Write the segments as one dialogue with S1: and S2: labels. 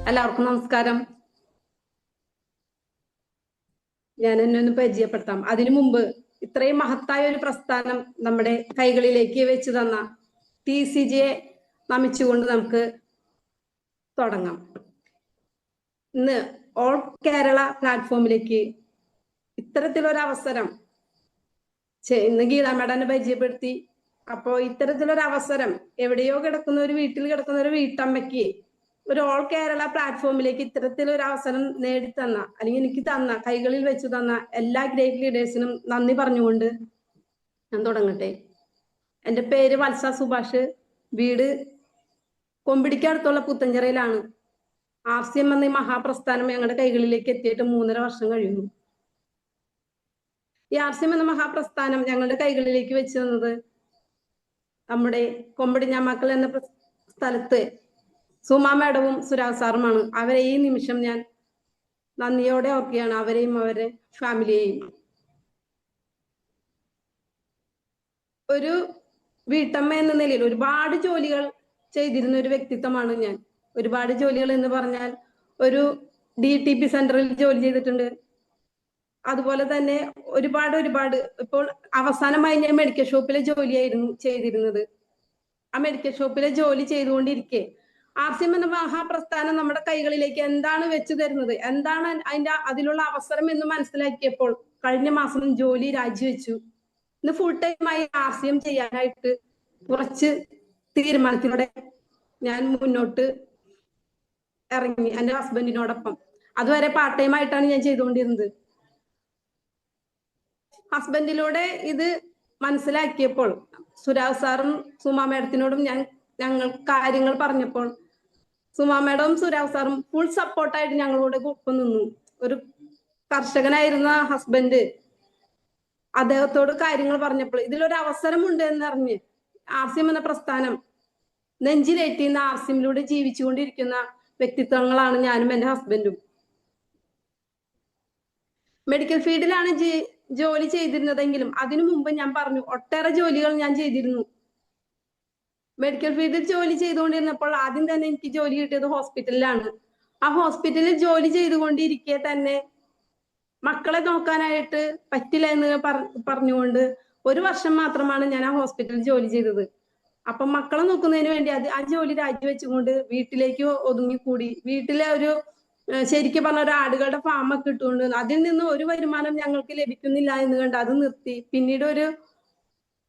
S1: എല്ലാവർക്കും നമസ്കാരം. ഞാൻ എന്നെ ഒന്ന് പരിചയപ്പെടുത്താം. അതിനു മുമ്പ് ഇത്രയും മഹത്തായ ഒരു പ്രസ്ഥാനം നമ്മുടെ കൈകളിലേക്ക് വെച്ച് തന്ന TCGയെ നമിച്ചുകൊണ്ട് നമുക്ക് തുടങ്ങാം. ഇന്ന് ഓൾ കേരള പ്ലാറ്റ്ഫോമിലേക്ക് ഇത്തരത്തിലൊരു അവസരം ഇന്ന് ഗീതാ മേഡനെ പരിചയപ്പെടുത്തി. അപ്പോ ഇത്തരത്തിലൊരു അവസരം എവിടെയോ കിടക്കുന്ന ഒരു വീട്ടിൽ കിടക്കുന്ന ഒരു വീട്ടമ്മയ്ക്ക് ഒരു ഓൾ കേരള പ്ലാറ്റ്ഫോമിലേക്ക് ഇത്തരത്തിലൊരു അവസരം നേടിത്തന്ന അല്ലെങ്കിൽ എനിക്ക് തന്ന കൈകളിൽ വെച്ച് തന്ന എല്ലാ ഗ്രേറ്റ് ലീഡേഴ്സിനും നന്ദി പറഞ്ഞുകൊണ്ട് ഞാൻ തുടങ്ങട്ടെ. എൻ്റെ പേര് വത്സ സുഭാഷ്. വീട് കൊമ്പിടിക്കടുത്തുള്ള പുത്തഞ്ചിറയിലാണ്. RCM എന്ന മഹാപ്രസ്ഥാനം ഞങ്ങളുടെ കൈകളിലേക്ക് എത്തിയിട്ട് 3.5 വർഷം കഴിയുന്നു. ഈ RCM എന്ന മഹാപ്രസ്ഥാനം ഞങ്ങളുടെ കൈകളിലേക്ക് വെച്ച് തന്നത് നമ്മുടെ കൊമ്പടിഞ്ഞാമാക്കൽ എന്ന സ്ഥലത്ത് സുമാ മേഡവും സുരാഗ് സാറുമാണ്. അവരെ ഈ നിമിഷം ഞാൻ നന്ദിയോടെ ഓർക്കുകയാണ്, അവരെയും അവരുടെ ഫാമിലിയെയും. ഒരു വീട്ടമ്മ എന്ന നിലയിൽ ഒരുപാട് ജോലികൾ ചെയ്തിരുന്ന ഒരു വ്യക്തിത്വമാണ് ഞാൻ. ഒരുപാട് ജോലികൾ എന്ന് പറഞ്ഞാൽ ഒരു DTP സെന്ററിൽ ജോലി ചെയ്തിട്ടുണ്ട്. അതുപോലെ തന്നെ ഒരുപാട് ഇപ്പോൾ അവസാനമായി ഞാൻ മെഡിക്കൽ ഷോപ്പിലെ ജോലിയായിരുന്നു ചെയ്തിരുന്നത്. ആ മെഡിക്കൽ ഷോപ്പിലെ ജോലി ചെയ്തുകൊണ്ടിരിക്കെ RCM എന്ന മഹാപ്രസ്ഥാനം നമ്മുടെ കൈകളിലേക്ക് എന്താണ് വെച്ചു തരുന്നത്, എന്താണ് അതിലുള്ള അവസരം എന്ന് മനസ്സിലാക്കിയപ്പോൾ കഴിഞ്ഞ മാസം ജോലി രാജിവെച്ചു. ഇന്ന് ഫുൾ ടൈമായി RCM ചെയ്യാനായിട്ട് കുറച്ച് തീരുമാനത്തിലൂടെ ഞാൻ മുന്നോട്ട് ഇറങ്ങി എൻ്റെ ഹസ്ബൻഡിനോടൊപ്പം. അതുവരെ പാർട്ട് ടൈം ആയിട്ടാണ് ഞാൻ ചെയ്തുകൊണ്ടിരുന്നത്. ഹസ്ബൻഡിലൂടെ ഇത് മനസ്സിലാക്കിയപ്പോൾ സുരാഗ് സാറും സുമാ മേഡത്തിനോടും ഞങ്ങൾ കാര്യങ്ങൾ പറഞ്ഞപ്പോൾ സുമാ മേഡവും സുരാഗ് സാറും ഫുൾ സപ്പോർട്ടായിട്ട് ഞങ്ങളോട് ഒപ്പം നിന്നു. ഒരു കർഷകനായിരുന്ന ഹസ്ബൻഡ് അദ്ദേഹത്തോട് കാര്യങ്ങൾ പറഞ്ഞപ്പോൾ ഇതിലൊരു അവസരമുണ്ട് എന്നറിഞ്ഞ് RCM എന്ന പ്രസ്ഥാനം നെഞ്ചിലേറ്റിന്ന് RCMലൂടെ ജീവിച്ചുകൊണ്ടിരിക്കുന്ന വ്യക്തിത്വങ്ങളാണ് ഞാനും എൻ്റെ ഹസ്ബൻഡും. മെഡിക്കൽ ഫീൽഡിലാണ് ജോലി ചെയ്തിരുന്നതെങ്കിലും അതിനു മുമ്പ് ഞാൻ പറഞ്ഞു ഒട്ടേറെ ജോലികൾ ഞാൻ ചെയ്തിരുന്നു. മെഡിക്കൽ ഫീൽഡിൽ ജോലി ചെയ്തുകൊണ്ടിരുന്നപ്പോൾ ആദ്യം തന്നെ എനിക്ക് ജോലി കിട്ടിയത് ഹോസ്പിറ്റലിലാണ്. ആ ഹോസ്പിറ്റലിൽ ജോലി ചെയ്തുകൊണ്ടിരിക്കെ തന്നെ മക്കളെ നോക്കാനായിട്ട് പറ്റില്ല എന്ന് പറഞ്ഞുകൊണ്ട് 1 വർഷം മാത്രമാണ് ഞാൻ ആ ഹോസ്പിറ്റലിൽ ജോലി ചെയ്തത്. അപ്പൊ മക്കളെ നോക്കുന്നതിന് വേണ്ടി ആ ജോലി രാജിവെച്ചുകൊണ്ട് വീട്ടിലേക്ക് ഒതുങ്ങിക്കൂടി. വീട്ടിലെ ഒരു ശരിക്കും പറഞ്ഞ ഒരു ആടുകളുടെ ഫാമൊക്കെ ഇട്ടുകൊണ്ട് അതിൽ നിന്ന് ഒരു വരുമാനം ഞങ്ങൾക്ക് ലഭിക്കുന്നില്ല എന്ന് കണ്ട് അത് നിർത്തി. പിന്നീട് ഒരു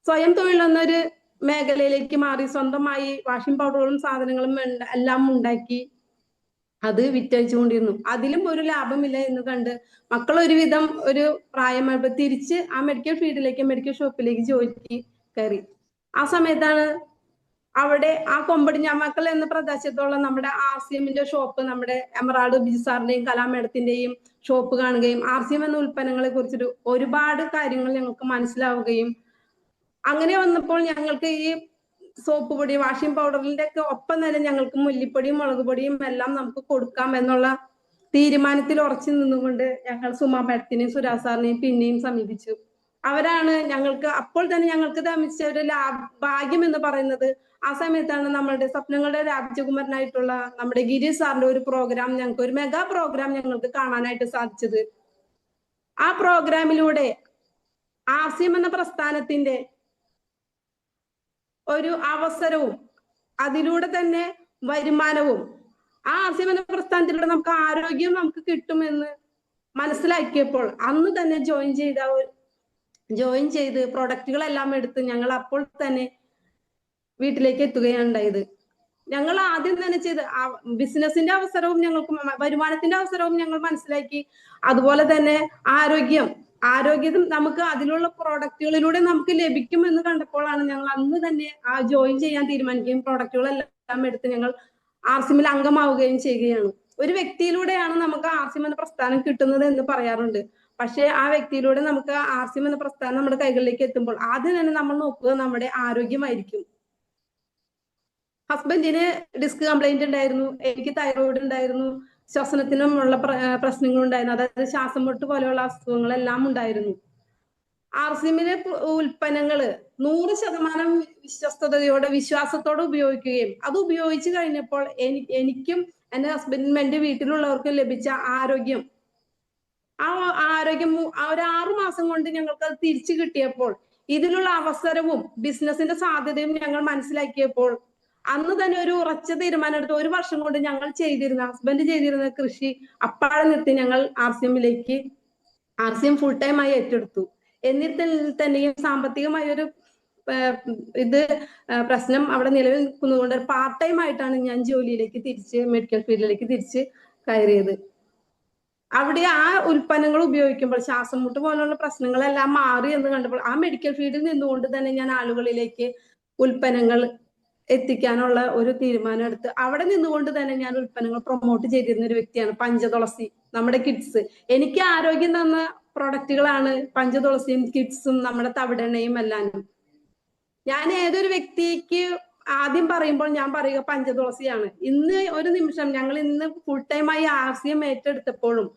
S1: സ്വയം തൊഴിലെന്നൊരു മേഖലയിലേക്ക് മാറി സ്വന്തമായി വാഷിംഗ് പൗഡറുകളും സാധനങ്ങളും എല്ലാം ഉണ്ടാക്കി അത് വിറ്റഴിച്ചുകൊണ്ടിരുന്നു. അതിലും ഒരു ലാഭമില്ല എന്ന് കണ്ട് മക്കൾ ഒരുവിധം ഒരു പ്രായമായപ്പോൾ തിരിച്ച് ആ മെഡിക്കൽ ഷോപ്പിലേക്ക് ജോലിക്ക് കയറി. ആ സമയത്താണ് അവിടെ ആ കൊമ്പടിഞ്ഞാമക്കൽ എന്ന പ്രദേശത്തുള്ള നമ്മുടെ RCMന്റെ ഷോപ്പ്, നമ്മുടെ എമറാൾഡ് ബിജു സാറിന്റെയും കലാ മേഡത്തിന്റെയും ഷോപ്പ് കാണുകയും RCM എന്ന ഉൽപ്പന്നങ്ങളെ കുറിച്ചൊരു ഒരുപാട് കാര്യങ്ങൾ ഞങ്ങൾക്ക് മനസ്സിലാവുകയും അങ്ങനെ വന്നപ്പോൾ ഞങ്ങൾക്ക് ഈ സോപ്പ് പൊടി, വാഷിംഗ് പൗഡറിന്റെ ഒക്കെ ഒപ്പം തന്നെ ഞങ്ങൾക്ക് മല്ലിപ്പൊടിയും മുളക് പൊടിയും എല്ലാം നമുക്ക് കൊടുക്കാം എന്നുള്ള തീരുമാനത്തിൽ ഉറച്ചു നിന്നുകൊണ്ട് ഞങ്ങൾ സുമാ മേഡത്തിനെയും സുരാഗ് സാറിനെയും പിന്നെയും സമീപിച്ചു. അവരാണ് ഞങ്ങൾക്ക് അപ്പോൾ തന്നെ ഞങ്ങൾക്ക് ലഭിച്ച ഒരു ഭാഗ്യം എന്ന് പറയുന്നത്. ആ സമയത്താണ് നമ്മളുടെ സ്വപ്നങ്ങളുടെ രാജകുമാരനായിട്ടുള്ള നമ്മുടെ ഗിരീഷ് സാറിന്റെ ഒരു പ്രോഗ്രാം, ഞങ്ങൾക്ക് ഒരു മെഗാ പ്രോഗ്രാം ഞങ്ങൾക്ക് കാണാനായിട്ട് സാധിച്ചത്. ആ പ്രോഗ്രാമിലൂടെ RCM എന്ന പ്രസ്ഥാനത്തിന്റെ ഒരു അവസരവും അതിലൂടെ തന്നെ വരുമാനവും ആ RCM എന്ന പ്രസ്ഥാനത്തിലൂടെ നമുക്ക് ആരോഗ്യം നമുക്ക് കിട്ടുമെന്ന് മനസ്സിലാക്കിയപ്പോൾ അന്ന് തന്നെ ജോയിൻ ചെയ്ത് പ്രൊഡക്റ്റുകളെല്ലാം എടുത്ത് ഞങ്ങൾ അപ്പോൾ തന്നെ വീട്ടിലേക്ക് എത്തുകയാണ് ഉണ്ടായത്. ഞങ്ങൾ ആദ്യം തന്നെ ചെയ്ത് ബിസിനസിന്റെ അവസരവും ഞങ്ങൾക്ക് വരുമാനത്തിന്റെ അവസരവും ഞങ്ങൾ മനസ്സിലാക്കി. അതുപോലെ തന്നെ ആരോഗ്യം നമുക്ക് അതിലുള്ള പ്രോഡക്റ്റുകളിലൂടെ നമുക്ക് ലഭിക്കുമെന്ന് കണ്ടപ്പോഴാണ് ഞങ്ങൾ അന്ന് തന്നെ ആ ജോയിൻ ചെയ്യാൻ തീരുമാനിക്കുകയും പ്രൊഡക്റ്റുകളെല്ലാം എടുത്ത് ഞങ്ങൾ RCMൽ അംഗമാവുകയും ചെയ്യുകയാണ്. ഒരു വ്യക്തിയിലൂടെയാണ് നമുക്ക് RCM എന്ന പ്രസ്ഥാനം കിട്ടുന്നത് എന്ന് പറയാറുണ്ട്. പക്ഷെ ആ വ്യക്തിയിലൂടെ നമുക്ക് RCM എന്ന പ്രസ്ഥാനം നമ്മുടെ കൈകളിലേക്ക് എത്തുമ്പോൾ ആദ്യം തന്നെ നമ്മൾ നോക്കുക നമ്മുടെ ആരോഗ്യമായിരിക്കും. ഹസ്ബൻഡിന് ഡിസ്ക് കംപ്ലൈന്റ് ഉണ്ടായിരുന്നു, എനിക്ക് തൈറോയിഡ് ഉണ്ടായിരുന്നു, ശ്വസനത്തിനുമുള്ള പ്രശ്നങ്ങൾ ഉണ്ടായിരുന്നു, അതായത് ശ്വാസം മുട്ട് പോലെയുള്ള അസുഖങ്ങളെല്ലാം ഉണ്ടായിരുന്നു. ആർസിഎമ്മിലെ ഉൽപ്പന്നങ്ങള് 100% വിശ്വസ്തയോടെ വിശ്വാസത്തോടെ ഉപയോഗിക്കുകയും അത് ഉപയോഗിച്ചു കഴിഞ്ഞപ്പോൾ എനിക്കും എന്റെ ഹസ്ബൻഡിനും എന്റെ വീട്ടിലുള്ളവർക്കും ലഭിച്ച ആരോഗ്യം, ആ ആരോഗ്യം ഒരു 6 മാസം കൊണ്ട് ഞങ്ങൾക്ക് അത് തിരിച്ചു കിട്ടിയപ്പോൾ ഇതിനുള്ള അവസരവും ബിസിനസിന്റെ സാധ്യതയും ഞങ്ങൾ മനസ്സിലാക്കിയപ്പോൾ അന്ന് തന്നെ ഒരു ഉറച്ച തീരുമാനം എടുത്ത് 1 വർഷം കൊണ്ട് ഞങ്ങൾ ഹസ്ബൻഡ് ചെയ്തിരുന്ന കൃഷി അപ്പാടെ നിർത്തി ഞങ്ങൾ ആർസിഎം ഫുൾ ടൈം ആയി ഏറ്റെടുത്തു. എന്നിട്ട് തന്നെയും സാമ്പത്തികമായ ഒരു പ്രശ്നം അവിടെ നിലവിൽ നിൽക്കുന്നതുകൊണ്ട് പാർട്ട് ടൈം ആയിട്ടാണ് ഞാൻ മെഡിക്കൽ ഫീൽഡിലേക്ക് തിരിച്ച് കയറിയത്. അവിടെ ആ ഉൽപ്പന്നങ്ങൾ ഉപയോഗിക്കുമ്പോൾ ശ്വാസം മുട്ട് പോലുള്ള പ്രശ്നങ്ങളെല്ലാം മാറി എന്ന് കണ്ടപ്പോൾ ആ മെഡിക്കൽ ഫീൽഡിൽ നിന്നുകൊണ്ട് തന്നെ ഞാൻ ആളുകളിലേക്ക് ഉൽപ്പന്നങ്ങൾ എത്തിക്കാനുള്ള ഒരു തീരുമാനം എടുത്ത് അവിടെ നിന്നുകൊണ്ട് തന്നെ ഞാൻ ഉൽപ്പന്നങ്ങൾ പ്രൊമോട്ട് ചെയ്തിരുന്ന ഒരു വ്യക്തിയാണ്. പഞ്ചതുളസി, നമ്മുടെ കിഡ്സ്, എനിക്ക് ആരോഗ്യം തന്ന പ്രൊഡക്റ്റുകളാണ് പഞ്ചതുളസിയും കിഡ്സും നമ്മുടെ തവിടെണ്ണയും എല്ലാം. ഞാൻ ഏതൊരു വ്യക്തിക്ക് ആദ്യം പറയുമ്പോൾ ഞാൻ പറയുക പഞ്ചതുളസിയാണ്. ഇന്ന് ഒരു നിമിഷം ഞങ്ങൾ ഇന്ന് ഫുൾ ടൈം ആയി ആർസിഎം ഏറ്റെടുത്തപ്പോഴും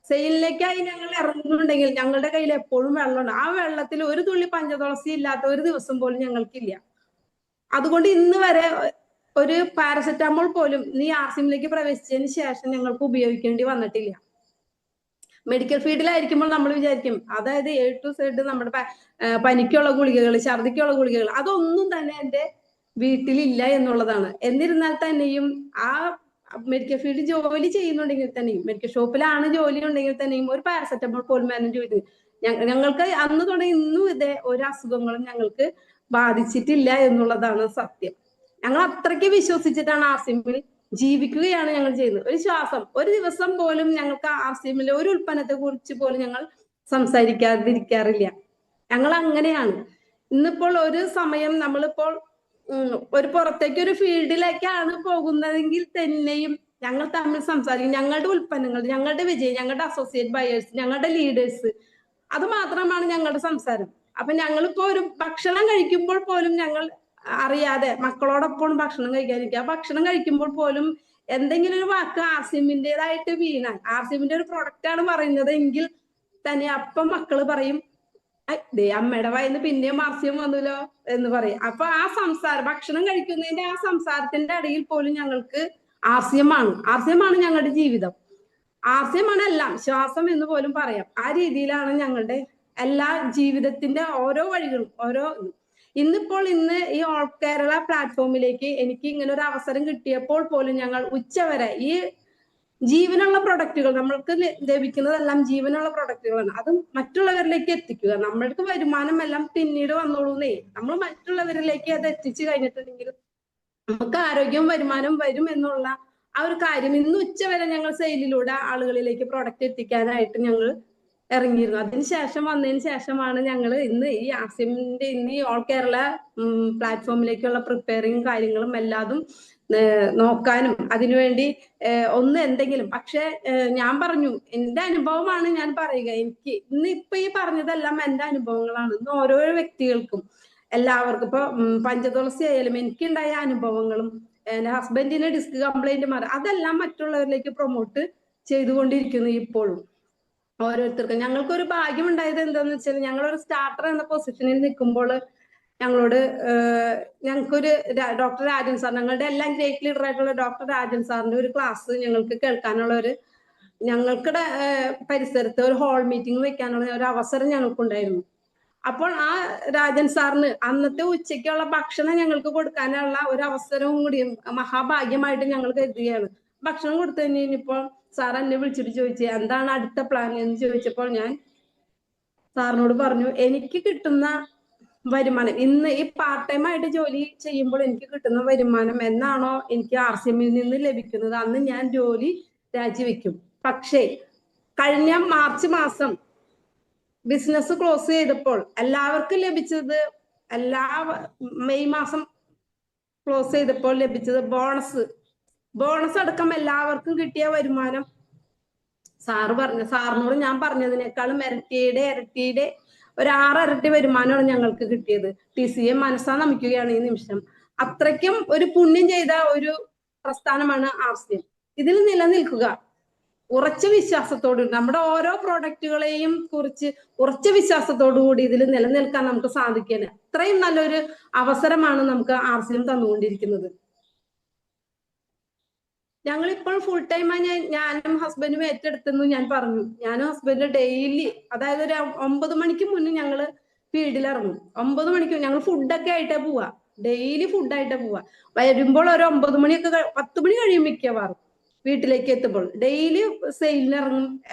S1: സെയിലിലേക്കായി ഞങ്ങൾ ഇറങ്ങുന്നുണ്ടെങ്കിൽ ഞങ്ങളുടെ കയ്യിൽ എപ്പോഴും വെള്ളമുണ്ട്. ആ വെള്ളത്തിൽ ഒരു തുള്ളി പഞ്ചതുളസി ഇല്ലാത്ത ഒരു ദിവസം പോലും ഞങ്ങൾക്കില്ല. അതുകൊണ്ട് ഇന്ന് വരെ ഒരു പാരസെറ്റാമോൾ പോലും നീ ആർസിഎമ്മിലേക്ക് പ്രവേശിച്ചതിന് ശേഷം ഞങ്ങൾക്ക് ഉപയോഗിക്കേണ്ടി വന്നിട്ടില്ല. മെഡിക്കൽ ഫീൽഡിലായിരിക്കുമ്പോൾ നമ്മൾ വിചാരിക്കും, അതായത് A to Z നമ്മുടെ പനിക്കുള്ള ഗുളികകൾ, ഛർദിക്കുള്ള ഗുളികകൾ, അതൊന്നും തന്നെ എൻ്റെ വീട്ടിലില്ല എന്നുള്ളതാണ്. എന്നിരുന്നാൽ തന്നെയും ആ മെഡിക്കൽ ഫീൽഡ് ജോലി ചെയ്യുന്നുണ്ടെങ്കിൽ തന്നെയും, മെഡിക്കൽ ഷോപ്പിലാണ് ജോലി ഉണ്ടെങ്കിൽ തന്നെയും ഒരു പാരസെറ്റമോൾ പോലും മാനേജ് ചെയ്ത് ഞങ്ങൾക്ക് അന്ന് തുടങ്ങി ഇന്നും ഇതേ ഒരു അസുഖങ്ങളും ഞങ്ങൾക്ക് ബാധിച്ചിട്ടില്ല എന്നുള്ളതാണ് സത്യം. ഞങ്ങൾ അത്രയ്ക്ക് വിശ്വസിച്ചിട്ടാണ് ആർസിഎമ്മിൽ ജീവിക്കുകയാണ് ഞങ്ങൾ ചെയ്യുന്നത്. ഒരു ശ്വാസം, ഒരു ദിവസം പോലും ഞങ്ങൾക്ക് ആർസിഎമ്മിലെ ഒരു ഉൽപ്പന്നത്തെ കുറിച്ച് പോലും ഞങ്ങൾ സംസാരിക്കാതിരിക്കാറില്ല. ഞങ്ങൾ അങ്ങനെയാണ്. ഇന്നിപ്പോൾ ഒരു സമയം നമ്മളിപ്പോൾ ഒരു പുറത്തേക്ക് ഒരു ഫീൽഡിലേക്കാണ് പോകുന്നതെങ്കിൽ തന്നെയും ഞങ്ങൾ തമ്മിൽ സംസാരിക്കും. ഞങ്ങളുടെ ഉൽപ്പന്നങ്ങൾ, ഞങ്ങളുടെ വിജയം, ഞങ്ങളുടെ അസോസിയേറ്റ് ബയേഴ്സ്, ഞങ്ങളുടെ ലീഡേഴ്സ്, അത് മാത്രമാണ് ഞങ്ങളുടെ സംസാരം. അപ്പൊ ഞങ്ങളിപ്പോ ഒരു ഭക്ഷണം കഴിക്കുമ്പോൾ പോലും ഞങ്ങൾ അറിയാതെ മക്കളോടൊപ്പം ഭക്ഷണം കഴിക്കാതിരിക്കുക. ഭക്ഷണം കഴിക്കുമ്പോൾ പോലും എന്തെങ്കിലും ഒരു വാക്ക് ആർസിഎമ്മിൻ്റെതായിട്ട് വീണാൽ, ആർസിഎമ്മിന്റെ ഒരു പ്രൊഡക്റ്റ് ആണ് പറയുന്നത് എങ്കിൽ തന്നെ അപ്പം മക്കള് പറയും, അമ്മയുടെ വായിന്ന് പിന്നെയും ആർസിഎം വന്നല്ലോ എന്ന് പറയും. അപ്പൊ ആ സംസാരം, ഭക്ഷണം കഴിക്കുന്നതിന്റെ ആ സംസാരത്തിന്റെ ഇടയിൽ പോലും ഞങ്ങൾക്ക് ആർസിഎം ആണ് ഞങ്ങളുടെ ജീവിതം. ആർസിഎം ആണ് എല്ലാം, ശ്വാസം എന്ന് പോലും പറയാം. ആ രീതിയിലാണ് ഞങ്ങളുടെ എല്ലാ ജീവിതത്തിന്റെ ഓരോ വഴികളും ഇന്ന് ഈ ഓൾ കേരള പ്ലാറ്റ്ഫോമിലേക്ക് എനിക്ക് ഇങ്ങനെ ഒരു അവസരം കിട്ടിയപ്പോൾ പോലും ഞങ്ങൾ ഉച്ചവരെ ഈ ജീവനുള്ള പ്രൊഡക്റ്റുകൾ, നമ്മൾക്ക് ലഭിക്കുന്നതെല്ലാം ജീവനുള്ള പ്രൊഡക്റ്റുകളാണ്. അതും മറ്റുള്ളവരിലേക്ക് എത്തിക്കുക. നമ്മൾക്ക് വരുമാനം എല്ലാം പിന്നീട് വന്നോളൂന്നേ. നമ്മൾ മറ്റുള്ളവരിലേക്ക് അത് എത്തിച്ചു കഴിഞ്ഞിട്ടുണ്ടെങ്കിൽ നമുക്ക് ആരോഗ്യവും വരുമാനവും വരും എന്നുള്ള ആ ഒരു കാര്യം ഇന്ന് ഉച്ചവരെ ഞങ്ങൾ സെയിലിലൂടെ ആളുകളിലേക്ക് പ്രൊഡക്റ്റ് എത്തിക്കാനായിട്ട് ഞങ്ങൾ ഇറങ്ങിയിരുന്നു. വന്നതിന് ശേഷമാണ് ഞങ്ങൾ ഇന്ന് ഈ ആർസിഎമ്മിന്റെ ഈ ഓൾ കേരള പ്ലാറ്റ്ഫോമിലേക്കുള്ള പ്രിപ്പയറിങ് കാര്യങ്ങളും എല്ലാതും നോക്കാനും അതിനുവേണ്ടി എന്തെങ്കിലും. പക്ഷെ ഞാൻ പറഞ്ഞു, എന്റെ അനുഭവമാണ് ഞാൻ പറയുക. എനിക്ക് ഇപ്പൊ ഈ പറഞ്ഞതെല്ലാം എന്റെ അനുഭവങ്ങളാണ്. ഇന്ന് ഓരോ വ്യക്തികൾക്കും എല്ലാവർക്കും ഇപ്പൊ പഞ്ചതുളസി ആയാലും എനിക്കുണ്ടായ അനുഭവങ്ങളും എന്റെ ഹസ്ബൻഡിന് ഡിസ്ക് കംപ്ലൈന്റ് മാറി അതെല്ലാം മറ്റുള്ളവരിലേക്ക് പ്രൊമോട്ട് ചെയ്തുകൊണ്ടിരിക്കുന്നു ഇപ്പോഴും. ഓരോരുത്തർക്കും ഞങ്ങൾക്കൊരു ഭാഗ്യം ഉണ്ടായത് എന്താന്ന് വെച്ചാൽ, ഞങ്ങളൊരു സ്റ്റാർട്ടർ എന്ന പൊസിഷനിൽ നിൽക്കുമ്പോൾ ഞങ്ങൾക്കൊരു ഡോക്ടർ രാജൻ സാർ, ഞങ്ങളുടെ എല്ലാം ഗ്രേറ്റ് ലീഡർ ആയിട്ടുള്ള ഡോക്ടർ രാജൻ സാറിന്റെ ഒരു ക്ലാസ് ഞങ്ങൾക്ക് കേൾക്കാനുള്ള ഞങ്ങൾക്കിടെ പരിസരത്ത് ഒരു ഹോൾ മീറ്റിംഗ് വെക്കാനുള്ള ഒരു അവസരം ഞങ്ങൾക്കുണ്ടായിരുന്നു. അപ്പോൾ ആ രാജൻ സാറിന് അന്നത്തെ ഉച്ചയ്ക്കുള്ള ഭക്ഷണം ഞങ്ങൾക്ക് കൊടുക്കാനുള്ള ഒരു അവസരവും കൂടി മഹാഭാഗ്യമായിട്ട് ഞങ്ങൾ കരുതുകയാണ്. ഭക്ഷണം കൊടുത്തു കഴിഞ്ഞപ്പോൾ സാർ എന്നെ വിളിച്ചിട്ട് ചോദിച്ചു, എന്താണ് അടുത്ത പ്ലാൻ എന്ന് ചോദിച്ചപ്പോൾ ഞാൻ സാറിനോട് പറഞ്ഞു, എനിക്ക് കിട്ടുന്ന വരുമാനം ഇന്ന് ഈ പാർട്ട് ടൈം ആയിട്ട് ജോലി ചെയ്യുമ്പോൾ എനിക്ക് കിട്ടുന്ന വരുമാനം എന്നാണോ എനിക്ക് ആർസിഎമ്മിൽ നിന്ന് ലഭിക്കുന്നത് അന്ന് ഞാൻ ജോലി രാജിവെക്കും. പക്ഷേ കഴിഞ്ഞ മാർച്ച് മാസം ബിസിനസ് ക്ലോസ് ചെയ്തപ്പോൾ എല്ലാവർക്കും ലഭിച്ചത്, മെയ് മാസം ക്ലോസ് ചെയ്തപ്പോൾ ലഭിച്ചത് ബോണസ് അടക്കം എല്ലാവർക്കും കിട്ടിയ വരുമാനം സാറിനോട് ഞാൻ പറഞ്ഞതിനേക്കാളും ഇരട്ടിയുടെ ഒരു 6 ഇരട്ടി വരുമാനമാണ് ഞങ്ങൾക്ക് കിട്ടിയത്. TCA മനസ്സാ നമിക്കുകയാണ് ഈ നിമിഷം. അത്രയ്ക്കും ഒരു പുണ്യം ചെയ്ത ഒരു പ്രസ്ഥാനമാണ് ആർസിഎം. ഇതിൽ നിലനിൽക്കുക, ഉറച്ച വിശ്വാസത്തോട് നമ്മുടെ ഓരോ പ്രോഡക്റ്റുകളെയും കുറിച്ച് ഉറച്ച വിശ്വാസത്തോടു കൂടി ഇതിൽ നിലനിൽക്കാൻ നമുക്ക് സാധിക്കാൻ അത്രയും നല്ലൊരു അവസരമാണ് നമുക്ക് ആർസിഎം തന്നുകൊണ്ടിരിക്കുന്നത്. ഞങ്ങളിപ്പോൾ ഫുൾ ടൈം ഞാനും ഹസ്ബൻഡും ഏറ്റെടുത്തെന്ന് ഞാൻ പറഞ്ഞു. ഞാനും ഹസ്ബൻഡ് ഡെയിലി, അതായത് ഒരു 9 മണിക്ക് മുന്നേ ഞങ്ങള് ഫീൽഡിൽ ഇറങ്ങും. 9 മണിക്ക് ഞങ്ങൾ ഫുഡൊക്കെ ആയിട്ടേ പോവാ, ഡെയിലി ഫുഡായിട്ടേ പോവാ. വരുമ്പോൾ ഒരു 9 മണിയൊക്കെ 10 മണി കഴിയും മിക്കവാറും വീട്ടിലേക്ക് എത്തുമ്പോൾ. ഡെയിലി സെയിലിന് ഇറങ്ങും.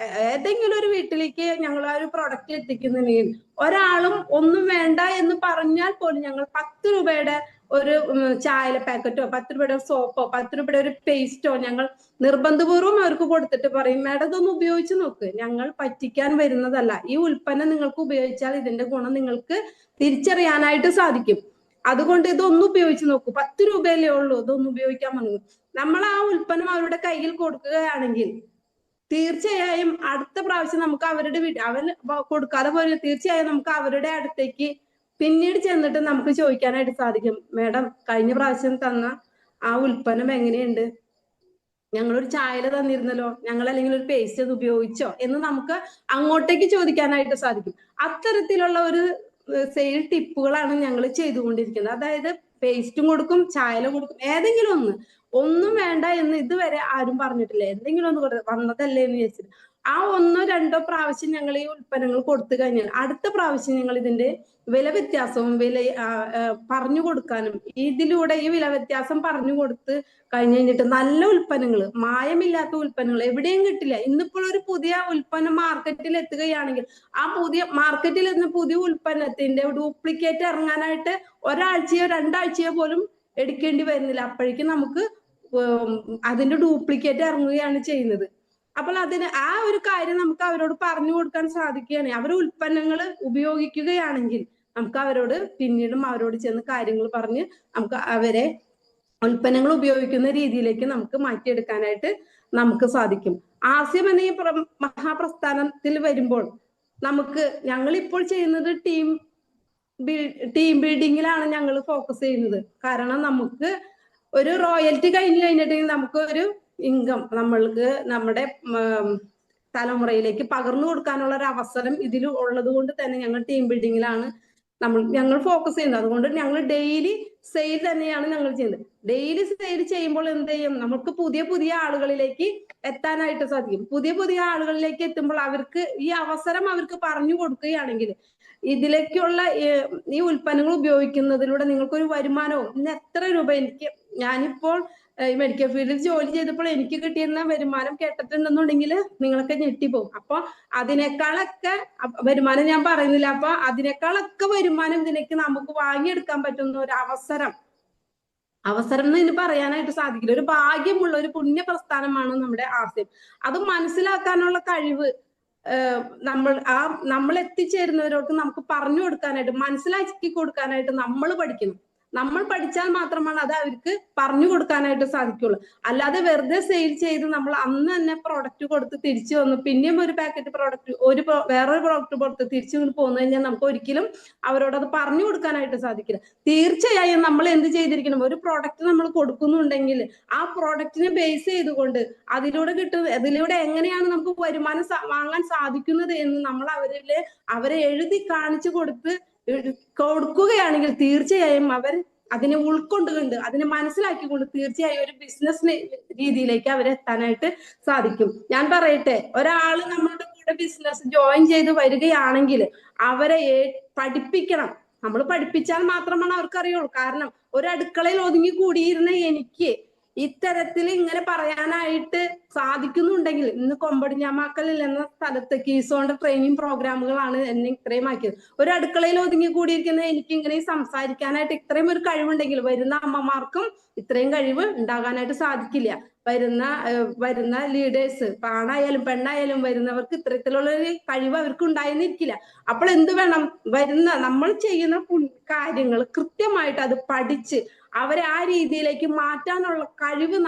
S1: ഏതെങ്കിലും ഒരു വീട്ടിലേക്ക് ഞങ്ങൾ ആ ഒരു പ്രൊഡക്റ്റ് എത്തിക്കുന്നതിന് ഒരാളും ഒന്നും വേണ്ട എന്ന് പറഞ്ഞാൽ പോലും ഞങ്ങൾ 10 രൂപയുടെ ഒരു ചായല പാക്കറ്റോ 10 രൂപയുടെ സോപ്പോ 10 രൂപയുടെ ഒരു പേസ്റ്റോ ഞങ്ങൾ നിർബന്ധപൂർവ്വം അവർക്ക് കൊടുത്തിട്ട് പറയും, മാഡം ഇതൊന്ന് ഉപയോഗിച്ച് നോക്ക്, ഞങ്ങൾ പറ്റിക്കാൻ വരുന്നതല്ല, ഈ ഉൽപ്പന്നം നിങ്ങൾക്ക് ഉപയോഗിച്ചാൽ ഇതിന്റെ ഗുണം നിങ്ങൾക്ക് തിരിച്ചറിയാനായിട്ട് സാധിക്കും, അതുകൊണ്ട് ഇതൊന്നും ഉപയോഗിച്ച് നോക്കൂ, 10 രൂപയല്ലേ ഉള്ളൂ, ഇതൊന്നും ഉപയോഗിക്കാൻ പറഞ്ഞു. നമ്മൾ ആ ഉൽപ്പന്നം അവരുടെ കയ്യിൽ കൊടുക്കുകയാണെങ്കിൽ തീർച്ചയായും അടുത്ത പ്രാവശ്യം നമുക്ക് അവരുടെ അവർ കൊടുക്കാതെ പോലെ തീർച്ചയായും നമുക്ക് അവരുടെ അടുത്തേക്ക് പിന്നീട് ചെന്നിട്ട് നമുക്ക് ചോദിക്കാനായിട്ട് സാധിക്കും, മാഡം കഴിഞ്ഞ പ്രാവശ്യം തന്ന ആ ഉൽപ്പന്നം എങ്ങനെയുണ്ട്, ഞങ്ങളൊരു ചായല തന്നിരുന്നല്ലോ, ഞങ്ങൾ അല്ലെങ്കിൽ ഒരു പേസ്റ്റ് അത് ഉപയോഗിച്ചോ എന്ന് നമുക്ക് അങ്ങോട്ടേക്ക് ചോദിക്കാനായിട്ട് സാധിക്കും. അത്തരത്തിലുള്ള ഒരു സെയിൽ ടിപ്പുകളാണ് ഞങ്ങൾ ചെയ്തുകൊണ്ടിരിക്കുന്നത്. അതായത് പേസ്റ്റും കൊടുക്കും, ചായല കൊടുക്കും, ഏതെങ്കിലും ഒന്നും വേണ്ട എന്ന് ഇതുവരെ ആരും പറഞ്ഞിട്ടില്ല. എന്തെങ്കിലും ഒന്ന് വന്നതല്ലേ എന്ന് വിചാരിച്ചിട്ട് ആ 1 or 2 പ്രാവശ്യം ഞങ്ങൾ ഈ ഉൽപ്പന്നങ്ങൾ കൊടുത്തു കഴിഞ്ഞാൽ അടുത്ത പ്രാവശ്യം ഞങ്ങൾ ഇതിന്റെ വില വ്യത്യാസവും പറഞ്ഞു കൊടുക്കാനും ഇതിലൂടെ ഈ വില വ്യത്യാസം പറഞ്ഞു കൊടുത്ത് കഴിഞ്ഞിട്ട് നല്ല ഉൽപ്പന്നങ്ങൾ, മായമില്ലാത്ത ഉൽപ്പന്നങ്ങൾ എവിടെയും കിട്ടില്ല. ഇന്നിപ്പോൾ ഒരു പുതിയ ഉൽപ്പന്നം മാർക്കറ്റിൽ എത്തുകയാണെങ്കിൽ ആ പുതിയ മാർക്കറ്റിൽ നിന്ന് പുതിയ ഉൽപ്പന്നത്തിന്റെ ഡ്യൂപ്ലിക്കേറ്റ് ഇറങ്ങാനായിട്ട് ഒരാഴ്ചയോ 2 ആഴ്ചയോ പോലും എടുക്കേണ്ടി വരുന്നില്ല. അപ്പോഴേക്കും നമുക്ക് അതിന്റെ ഡ്യൂപ്ലിക്കേറ്റ് ഇറങ്ങുകയാണ് ചെയ്യുന്നത്. അപ്പോൾ അതിന് ആ ഒരു കാര്യം നമുക്ക് അവരോട് പറഞ്ഞു കൊടുക്കാൻ സാധിക്കുകയാണ്. അവർ ഉൽപ്പന്നങ്ങൾ ഉപയോഗിക്കുകയാണെങ്കിൽ നമുക്ക് അവരോട് പിന്നീടും അവരോട് ചെന്ന് കാര്യങ്ങൾ പറഞ്ഞ് നമുക്ക് അവരെ ഉൽപ്പന്നങ്ങൾ ഉപയോഗിക്കുന്ന രീതിയിലേക്ക് നമുക്ക് മാറ്റിയെടുക്കാനായിട്ട് നമുക്ക് സാധിക്കും. ആർസിഎം എന്ന ഈ മഹാപ്രസ്ഥാനത്തിൽ വരുമ്പോൾ നമുക്ക് ഞങ്ങൾ ഇപ്പോൾ ചെയ്യുന്നത് ടീം ബിൽഡിങ്ങിലാണ് ഞങ്ങൾ ഫോക്കസ് ചെയ്യുന്നത്. കാരണം നമുക്ക് ഒരു റോയൽറ്റി കഴിഞ്ഞിട്ടുണ്ടെങ്കിൽ നമുക്ക് ഒരു ഇൻകം നമ്മൾക്ക് നമ്മുടെ തലമുറയിലേക്ക് പകർന്നു കൊടുക്കാനുള്ള ഒരു അവസരം ഇതിൽ ഉള്ളത് കൊണ്ട് തന്നെ ഞങ്ങൾ ടീം ബിൽഡിങ്ങിലാണ് ഞങ്ങൾ ഫോക്കസ് ചെയ്യുന്നത്. അതുകൊണ്ട് ഞങ്ങൾ ഡെയിലി സെയിൽ തന്നെയാണ് ഞങ്ങൾ ചെയ്യുന്നത്. ഡെയിലി സെയിൽ ചെയ്യുമ്പോൾ എന്ത് ചെയ്യും, നമുക്ക് പുതിയ പുതിയ ആളുകളിലേക്ക് എത്താനായിട്ട് സാധിക്കും. പുതിയ പുതിയ ആളുകളിലേക്ക് എത്തുമ്പോൾ അവർക്ക് ഈ അവസരം അവർക്ക് പറഞ്ഞു കൊടുക്കുകയാണെങ്കിൽ ഇതിലേക്കുള്ള ഈ ഉൽപ്പന്നങ്ങൾ ഉപയോഗിക്കുന്നതിലൂടെ നിങ്ങൾക്കൊരു വരുമാനവും ഇന്ന് എത്ര രൂപ ഞാനിപ്പോൾ മെഡിക്കൽ ഫീൽഡിൽ ജോലി ചെയ്തപ്പോൾ എനിക്ക് കിട്ടിയിരുന്ന വരുമാനം കേട്ടിട്ടുണ്ടെന്നുണ്ടെങ്കിൽ നിങ്ങളൊക്കെ ഞെട്ടിപ്പോകും. അപ്പൊ അതിനേക്കാളൊക്കെ വരുമാനം ഞാൻ പറയുന്നില്ല, അപ്പൊ അതിനേക്കാളൊക്കെ വരുമാനം ഇതിലേക്ക് നമുക്ക് വാങ്ങിയെടുക്കാൻ പറ്റുന്ന ഒരു അവസരം എന്ന് ഇതിന് പറയാനായിട്ട് സാധിക്കില്ല. ഒരു ഭാഗ്യമുള്ള ഒരു പുണ്യ പ്രസ്ഥാനമാണ് നമ്മുടെ ആർസിഎം. അത് മനസ്സിലാക്കാനുള്ള കഴിവ് നമ്മൾ എത്തിച്ചേരുന്നവരോട് നമുക്ക് പറഞ്ഞു കൊടുക്കാനായിട്ട് മനസ്സിലാക്കി കൊടുക്കാനായിട്ട് നമ്മൾ പഠിക്കണം. നമ്മൾ പഠിച്ചാൽ മാത്രമാണ് അത് അവർക്ക് പറഞ്ഞു കൊടുക്കാനായിട്ട് സാധിക്കുള്ളൂ. അല്ലാതെ വെറുതെ സെയിൽ ചെയ്ത് നമ്മൾ അന്ന് തന്നെ പ്രോഡക്റ്റ് കൊടുത്ത് തിരിച്ചു വന്നു പിന്നെയും ഒരു പാക്കറ്റ് പ്രോഡക്റ്റ് വേറൊരു പ്രോഡക്റ്റ് കൊടുത്ത് തിരിച്ചു പോന്നു കഴിഞ്ഞാൽ നമുക്ക് ഒരിക്കലും അവരോട് അത് പറഞ്ഞു കൊടുക്കാനായിട്ട് സാധിക്കില്ല. തീർച്ചയായും നമ്മൾ എന്ത് ചെയ്തിരിക്കണം, ഒരു പ്രോഡക്റ്റ് നമ്മൾ കൊടുക്കുന്നുണ്ടെങ്കിൽ ആ പ്രോഡക്റ്റിനെ ബേസ് ചെയ്തുകൊണ്ട് അതിലൂടെ എങ്ങനെയാണ് നമുക്ക് വരുമാനം വാങ്ങാൻ സാധിക്കുന്നത് എന്ന് നമ്മൾ അവരെ എഴുതി കാണിച്ചു കൊടുക്കുകയാണെങ്കിൽ തീർച്ചയായും അവർ അതിനെ ഉൾക്കൊണ്ടുകൊണ്ട് അതിനെ മനസ്സിലാക്കിക്കൊണ്ട് തീർച്ചയായും ഒരു ബിസിനസ് രീതിയിലേക്ക് അവരെത്താനായിട്ട് സാധിക്കും. ഞാൻ പറയട്ടെ, ഒരാള് നമ്മളുടെ കൂടെ ബിസിനസ് ജോയിൻ ചെയ്ത് വരികയാണെങ്കിൽ അവരെ പഠിപ്പിക്കണം. നമ്മൾ പഠിപ്പിച്ചാൽ മാത്രമാണ് അവർക്ക് അറിയുള്ളൂ. കാരണം ഒരു അടുക്കളയിൽ ഒതുങ്ങി കൂടിയിരുന്ന എനിക്ക് ഇത്തരത്തിൽ ഇങ്ങനെ പറയാനായിട്ട് സാധിക്കുന്നുണ്ടെങ്കിൽ ഇന്ന് കൊമ്പടിഞ്ഞാമാക്കലിൽ എന്ന സ്ഥലത്ത് കീസോന്റെ ട്രെയിനിങ് പ്രോഗ്രാമുകളാണ് എന്നെ ഇത്രയും ആക്കിയത്. ഒരു അടുക്കളയിൽ ഒതുങ്ങി കൂടിയിരിക്കുന്ന എനിക്ക് ഇങ്ങനെ സംസാരിക്കാനായിട്ട് ഇത്രയും ഒരു കഴിവുണ്ടെങ്കിൽ വരുന്ന അമ്മമാർക്കും ഇത്രയും കഴിവ് ഉണ്ടാകാനായിട്ട് സാധിക്കില്ല. വരുന്ന ലീഡേഴ്സ് ആണായാലും പെണ്ണായാലും വരുന്നവർക്ക് ഇത്തരത്തിലുള്ള ഒരു കഴിവ് അവർക്ക് ഉണ്ടായിരുന്നിരിക്കില്ല. അപ്പോൾ എന്ത് വേണം, നമ്മൾ ചെയ്യുന്ന കാര്യങ്ങൾ കൃത്യമായിട്ട് അത് പഠിച്ച് അവരെ ആ രീതിയിലേക്ക് മാറ്റാനുള്ള കഴിവ്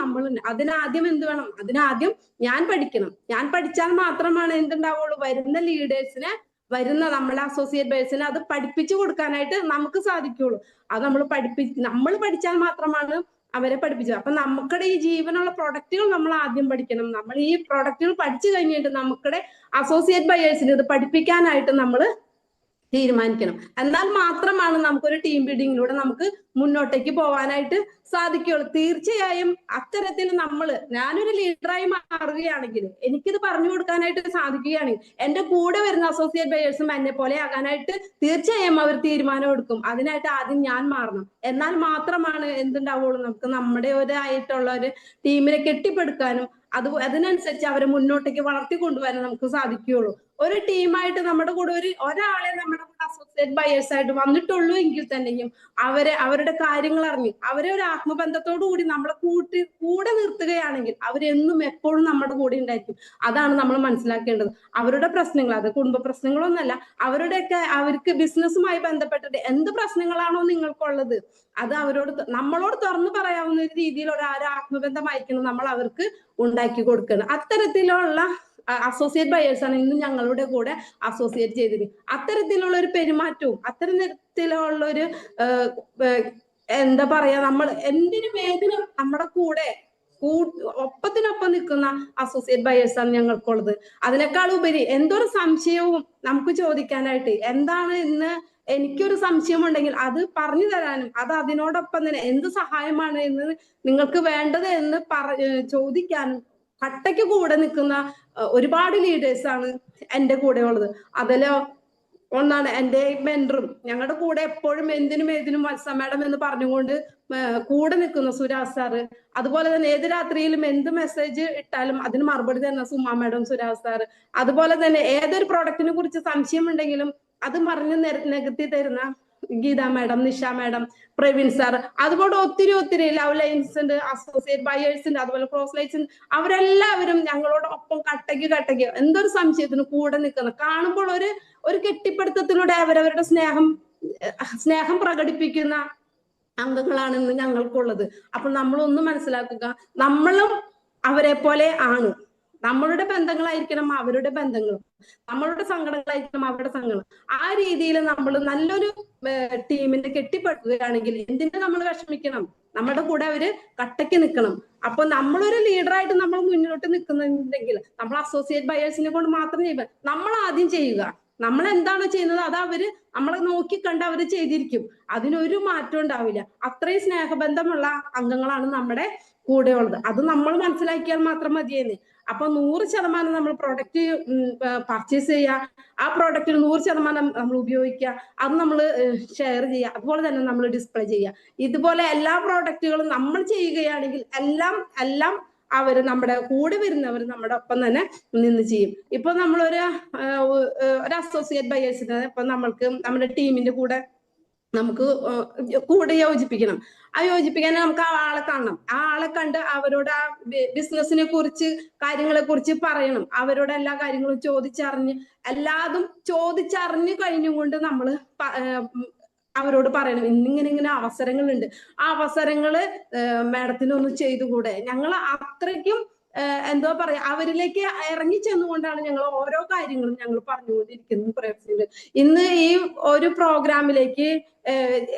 S1: അതിനാദ്യം എന്ത് വേണം, അതിനാദ്യം ഞാൻ പഠിക്കണം. ഞാൻ പഠിച്ചാൽ മാത്രമാണ് എന്തുണ്ടാവുള്ളൂ, വരുന്ന ലീഡേഴ്സിനെ നമ്മളെ അസോസിയേറ്റ് ബേഴ്സിനെ അത് പഠിപ്പിച്ചു കൊടുക്കാനായിട്ട് നമുക്ക് സാധിക്കുള്ളൂ. അത് നമ്മൾ പഠിച്ചാൽ മാത്രമാണ് അവരെ പഠിപ്പിച്ചു. അപ്പൊ നമുക്കിടെ ഈ ജീവനുള്ള പ്രൊഡക്റ്റുകൾ നമ്മൾ ആദ്യം പഠിക്കണം. നമ്മൾ ഈ പ്രൊഡക്റ്റുകൾ പഠിച്ചു കഴിഞ്ഞിട്ട് നമുക്കിടെ അസോസിയേറ്റ് ബയേഴ്സിന് ഇത് പഠിപ്പിക്കാനായിട്ട് നമ്മൾ തീരുമാനിക്കണം. എന്നാൽ മാത്രമാണ് നമുക്കൊരു ടീം ബിൽഡിങ്ങിലൂടെ നമുക്ക് മുന്നോട്ടേക്ക് പോകാനായിട്ട് സാധിക്കുകയുള്ളൂ. തീർച്ചയായും അത്തരത്തിൽ ഞാനൊരു ലീഡറായി മാറുകയാണെങ്കിൽ, എനിക്കിത് പറഞ്ഞു കൊടുക്കാനായിട്ട് സാധിക്കുകയാണെങ്കിൽ, എന്റെ കൂടെ വരുന്ന അസോസിയേറ്റ് ബയേഴ്സും എന്നെ പോലെ ആകാനായിട്ട് തീർച്ചയായും അവർ തീരുമാനം എടുക്കും. അതിനായിട്ട് ആദ്യം ഞാൻ മാറണം. എന്നാൽ മാത്രമാണ് എന്തുണ്ടാവുള്ളൂ, നമുക്ക് നമ്മുടെ ആയിട്ടുള്ള ഒരു ടീമിനെ കെട്ടിപ്പടുക്കാനും അതിനനുസരിച്ച് അവരെ മുന്നോട്ടേക്ക് വളർത്തി കൊണ്ടുവരാൻ നമുക്ക് സാധിക്കുകയുള്ളൂ. ഒരു ടീമായിട്ട് നമ്മുടെ കൂടെ ഒരാളെ നമ്മുടെ കൂടെ അസോസിയേറ്റ് ബയേഴ്സ് ആയിട്ട് വന്നിട്ടുള്ളൂ എങ്കിൽ തന്നെയും അവരുടെ കാര്യങ്ങൾ അറിഞ്ഞ് അവരെ ഒരു ആത്മബന്ധത്തോടു കൂടി നമ്മളെ കൂടെ നിർത്തുകയാണെങ്കിൽ അവരെന്നും എപ്പോഴും നമ്മുടെ കൂടെ ഉണ്ടായിരിക്കും. അതാണ് നമ്മൾ മനസ്സിലാക്കേണ്ടത്. അവരുടെ പ്രശ്നങ്ങൾ, അത് കുടുംബ പ്രശ്നങ്ങളൊന്നല്ല, അവർക്ക് ബിസിനസ്സുമായി ബന്ധപ്പെട്ടിട്ട് എന്ത് പ്രശ്നങ്ങളാണോ നിങ്ങൾക്കുള്ളത് അത് നമ്മളോട് തുറന്നു പറയാവുന്ന ഒരു രീതിയിൽ ഒരു ആത്മബന്ധമായിരിക്കണം നമ്മൾ അവർക്ക് ഉണ്ടാക്കി കൊടുക്കണം. അത്തരത്തിലുള്ള അസോസിയേറ്റ് ബയേഴ്സ് ആണ് ഇന്ന് ഞങ്ങളുടെ കൂടെ അസോസിയേറ്റ് ചെയ്തത്. അത്തരത്തിലുള്ള ഒരു പെരുമാറ്റവും അത്തരത്തിലുള്ള ഒരു എന്താ പറയാ, നമ്മൾ എന്തിനും ഏതിനും നമ്മുടെ കൂടെ ഒപ്പത്തിനൊപ്പം നിൽക്കുന്ന അസോസിയേറ്റ് ബയേഴ്സ് ആണ് ഞങ്ങൾക്കുള്ളത്. അതിനേക്കാൾ ഉപരി എന്തൊരു സംശയവും നമുക്ക് ചോദിക്കാനായിട്ട്, എന്താണ് ഇന്ന് എനിക്കൊരു സംശയം ഉണ്ടെങ്കിൽ അത് പറഞ്ഞു തരാനും, അത് അതിനോടൊപ്പം തന്നെ എന്ത് സഹായമാണ് എന്ന് നിങ്ങൾക്ക് വേണ്ടത് എന്ന് ചോദിക്കാനും കട്ടയ്ക്ക് കൂടെ നിൽക്കുന്ന ഒരുപാട് ലീഡേഴ്സ് ആണ് എൻ്റെ കൂടെ ഉള്ളത്. അതിലോ ഒന്നാണ് എൻ്റെ മെന്ററും, ഞങ്ങളുടെ കൂടെ എപ്പോഴും എന്തിനും ഏതിനും വത്സ മാഡം എന്ന് പറഞ്ഞുകൊണ്ട് കൂടെ നിൽക്കുന്ന സുരാജ് സാറ്. അതുപോലെ തന്നെ ഏത് രാത്രിയിലും എന്ത് മെസ്സേജ് ഇട്ടാലും അതിന് മറുപടി തരുന്ന സുമാ മാഡം, സുരാജ് സാറ്. അതുപോലെ തന്നെ ഏതൊരു പ്രോഡക്റ്റിനെ കുറിച്ച് സംശയം ഉണ്ടെങ്കിലും അത് പറഞ്ഞ് നികത്തി തരുന്ന Geetha madam, Nisha madam, Praveen sir. അതുപോലെ ഒത്തിരി ലവ് ലൈൻസ് ഉണ്ട്, അസോസിയേറ്റ് ബയേഴ്സ് ഉണ്ട്, അതുപോലെ ക്രോസ് ലൈൻസ് ഉണ്ട്. അവരെല്ലാവരും ഞങ്ങളോട് ഒപ്പം കട്ടയ്ക്ക് എന്തൊരു സംശയത്തിന് കൂടെ നിൽക്കുന്ന, കാണുമ്പോൾ ഒരു കെട്ടിപ്പിടുത്തത്തിലൂടെ അവരവരുടെ സ്നേഹം പ്രകടിപ്പിക്കുന്ന അംഗങ്ങളാണ് ഇന്ന് ഞങ്ങൾക്കുള്ളത്. അപ്പോൾ നമ്മളൊന്ന് മനസ്സിലാക്കുക, നമ്മളും അവരെ പോലെ ആണ്. നമ്മളുടെ ബന്ധങ്ങളായിരിക്കണം അവരുടെ ബന്ധങ്ങളും, നമ്മളുടെ സങ്കടങ്ങളായിരിക്കണം അവരുടെ സങ്കടങ്ങൾ. ആ രീതിയിൽ നമ്മൾ നല്ലൊരു ടീമിനെ കെട്ടിപ്പടുക്കുകയാണെങ്കിൽ എന്തിന്റെ നമ്മൾ വിഷമിക്കണം, നമ്മുടെ കൂടെ അവര് കട്ടയ്ക്ക് നിൽക്കണം. അപ്പൊ നമ്മളൊരു ലീഡറായിട്ട് നമ്മൾ മുന്നോട്ട് നിൽക്കുന്നുണ്ടെങ്കിൽ നമ്മൾ അസോസിയേറ്റ് ബയേഴ്സിനെ കൊണ്ട് മാത്രം ചെയ്യുക. നമ്മൾ ആദ്യം ചെയ്യുക, നമ്മൾ എന്താണോ ചെയ്യുന്നത് അത് അവര് നമ്മളെ നോക്കിക്കണ്ട് അവര് ചെയ്തിരിക്കും. അതിനൊരു മാറ്റം ഉണ്ടാവില്ല. അത്രയും സ്നേഹബന്ധമുള്ള അംഗങ്ങളാണ് നമ്മുടെ കൂടെ ഉള്ളത്. അത് നമ്മൾ മനസ്സിലാക്കിയാൽ മാത്രം മതിയെന്ന്. അപ്പൊ 100% നമ്മൾ പ്രൊഡക്റ്റ് പർച്ചേസ് ചെയ്യുക, ആ പ്രോഡക്റ്റിൽ 100% നമ്മൾ ഉപയോഗിക്കുക, അത് നമ്മൾ ഷെയർ ചെയ്യുക, അതുപോലെ തന്നെ നമ്മൾ ഡിസ്പ്ലേ ചെയ്യുക. ഇതുപോലെ എല്ലാ പ്രോഡക്റ്റുകളും നമ്മൾ ചെയ്യുകയാണെങ്കിൽ എല്ലാം അവര് നമ്മുടെ കൂടെ വരുന്നവർ നമ്മുടെ ഒപ്പം തന്നെ നിന്ന് ചെയ്യും. ഇപ്പൊ നമ്മളൊരു അസോസിയേറ്റ് ബയേഴ്സിന് ഇപ്പൊ നമ്മുടെ ടീമിന്റെ കൂടെ നമുക്ക് കൂടെ യോജിപ്പിക്കണം. ആ യോജിപ്പിക്കാൻ നമുക്ക് ആ ആളെ കാണണം. ആ ആളെ കണ്ട് അവരോട് ആ ബിസിനസിനെ കുറിച്ച് കാര്യങ്ങളെ കുറിച്ച് പറയണം. അവരോട് എല്ലാ കാര്യങ്ങളും എല്ലാതും ചോദിച്ചറിഞ്ഞു കഴിഞ്ഞുകൊണ്ട് നമ്മൾ അവരോട് പറയണം, ഇന്നിങ്ങനെ അവസരങ്ങളുണ്ട്, ആ അവസരങ്ങള് മാഡത്തിനൊന്ന് ചെയ്തുകൂടെ. ഞങ്ങൾ അത്രയ്ക്കും എന്തോ പറയാ, അവരിലേക്ക് ഇറങ്ങി ചെന്നുകൊണ്ടാണ് ഞങ്ങൾ ഓരോ കാര്യങ്ങളും ഞങ്ങൾ പറഞ്ഞുകൊണ്ടിരിക്കുന്നത്. ഇന്ന് ഈ ഒരു പ്രോഗ്രാമിലേക്ക്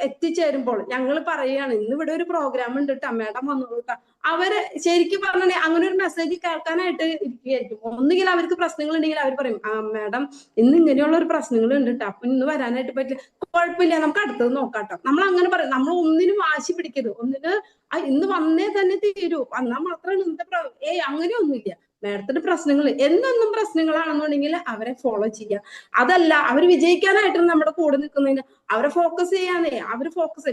S1: എത്തിച്ചേരുമ്പോൾ ഞങ്ങൾ പറയുകയാണ്, ഇന്ന് ഇവിടെ ഒരു പ്രോഗ്രാം ഉണ്ട് കേട്ടോ, മാഡം വന്നോളൂ. അവര് ശരിക്കും പറഞ്ഞാൽ അങ്ങനെ ഒരു മെസ്സേജ് കേൾക്കാനായിട്ട് ഇരിക്കുകയായിരിക്കും. ഒന്നുകിൽ അവർക്ക് പ്രശ്നങ്ങൾ ഉണ്ടെങ്കിൽ അവർ പറയും, ആ മാഡം ഇന്ന് ഇങ്ങനെയുള്ള ഒരു പ്രശ്നങ്ങൾ ഉണ്ട് കേട്ടോ, അപ്പൊ ഇന്ന് വരാനായിട്ട് പറ്റില്ല, കുഴപ്പമില്ല നമുക്ക് അടുത്തത് നോക്കാട്ടോ. നമ്മൾ അങ്ങനെ പറയും. നമ്മൾ ഒന്നിനും വാശി പിടിക്കരുത്. ഇന്ന് വന്നേ തന്നെ തീരൂ, വന്നാൽ മാത്രമാണ് ഇന്നത്തെ അങ്ങനെയൊന്നുമില്ല. മാഡത്തിന്റെ പ്രശ്നങ്ങൾ എന്നൊന്നും പ്രശ്നങ്ങളാണെന്നുണ്ടെങ്കിൽ അവരെ ഫോളോ ചെയ്യാം. അതല്ല അവർ വിജയിക്കാനായിട്ട് നമ്മുടെ കൂടെ നിൽക്കുന്നതിന് അവരെ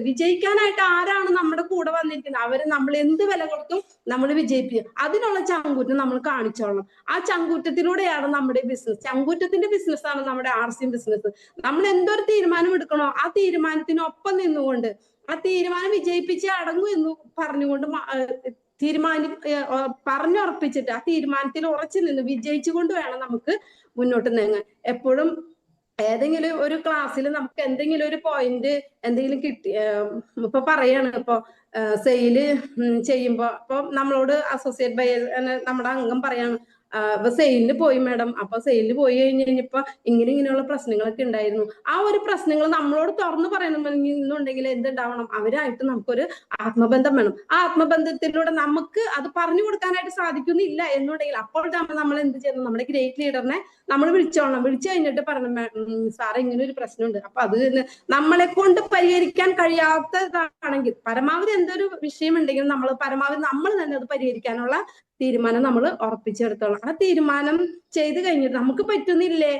S1: വിജയിക്കാനായിട്ട് ആരാണ് നമ്മുടെ കൂടെ വന്നിരിക്കുന്നത്, നമ്മൾ എന്ത് വില കൊടുത്തും നമ്മൾ വിജയിപ്പിക്കുക. അതിനുള്ള ചങ്കൂറ്റം നമ്മൾ കാണിച്ചോളണം. ആ ചങ്കൂറ്റത്തിലൂടെയാണ് നമ്മുടെ ബിസിനസ്, ചങ്കൂറ്റത്തിന്റെ ബിസിനസ്സാണ് നമ്മുടെ RC ബിസിനസ്. നമ്മൾ എന്തൊരു തീരുമാനം എടുക്കണോ ആ തീരുമാനത്തിനൊപ്പം നിന്നുകൊണ്ട് ആ തീരുമാനം വിജയിപ്പിച്ച് അടങ്ങൂ എന്ന് പറഞ്ഞുകൊണ്ട് പറഞ്ഞുറപ്പിച്ചിട്ട് ആ തീരുമാനത്തിൽ ഉറച്ചു നിന്ന് വിജയിച്ചുകൊണ്ട് വേണം നമുക്ക് മുന്നോട്ട് നീങ്ങാൻ. എപ്പോഴും ഏതെങ്കിലും ഒരു ക്ലാസ്സിൽ നമുക്ക് എന്തെങ്കിലും ഒരു പോയിന്റ് എന്തെങ്കിലും ഇപ്പൊ പറയാണ്, ഇപ്പൊ സെയില് ചെയ്യുമ്പോ ഇപ്പൊ നമ്മളോട് അസോസിയേറ്റ് ബയേഴ്സ് നമ്മുടെ അംഗം പറയാണ്, സെയിലിന് പോയി മാഡം. അപ്പൊ സെയിലിന് പോയി കഴിഞ്ഞപ്പോ ഇങ്ങനെയുള്ള പ്രശ്നങ്ങളൊക്കെ ഉണ്ടായിരുന്നു. ആ ഒരു പ്രശ്നങ്ങൾ നമ്മളോട് തുറന്നു പറയണമെന്നുണ്ടെങ്കിൽ എന്തുണ്ടാവണം? അവരായിട്ട് നമുക്കൊരു ആത്മബന്ധം വേണം. ആ ആത്മബന്ധത്തിലൂടെ നമുക്ക് അത് പറഞ്ഞു കൊടുക്കാനായിട്ട് സാധിക്കുന്നില്ല എന്നുണ്ടെങ്കിൽ അപ്പോൾ നമ്മൾ എന്ത് ചെയ്യണം? നമ്മുടെ ഗ്രേറ്റ് ലീഡറിനെ നമ്മൾ വിളിച്ചോളണം. വിളിച്ചു കഴിഞ്ഞിട്ട് പറഞ്ഞു, സാറേ ഇങ്ങനെ ഒരു പ്രശ്നമുണ്ട്. അപ്പൊ അത് നമ്മളെ കൊണ്ട് പരിഹരിക്കാൻ കഴിയാത്തതാണെങ്കിൽ പരമാവധി എന്തൊരു വിഷയം ഉണ്ടെങ്കിലും നമ്മൾ പരമാവധി നമ്മൾ തന്നെ അത് പരിഹരിക്കാനുള്ള തീരുമാനം നമ്മൾ ഉറപ്പിച്ചെടുത്തോളാം. ആ തീരുമാനം ചെയ്തു കഴിഞ്ഞിട്ട് നമുക്ക് പറ്റുന്നില്ലേ,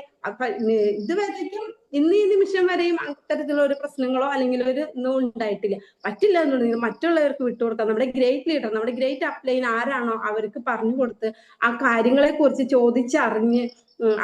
S1: ഇതുവരേക്കും ഇന്ന് ഈ നിമിഷം വരെയും അത്തരത്തിലുള്ള ഒരു പ്രശ്നങ്ങളോ അല്ലെങ്കിൽ ഒരു ഒന്നും ഉണ്ടായിട്ടില്ല. പറ്റില്ല എന്നുണ്ടെങ്കിൽ മറ്റുള്ളവർക്ക് വിട്ടുകൊടുക്കാം. നമ്മുടെ ഗ്രേറ്റ് ലീഡർ, നമ്മുടെ ഗ്രേറ്റ് അപ്ലൈൻ ആരാണോ അവർക്ക് പറഞ്ഞു കൊടുത്ത് ആ കാര്യങ്ങളെ കുറിച്ച് ചോദിച്ചറിഞ്ഞ്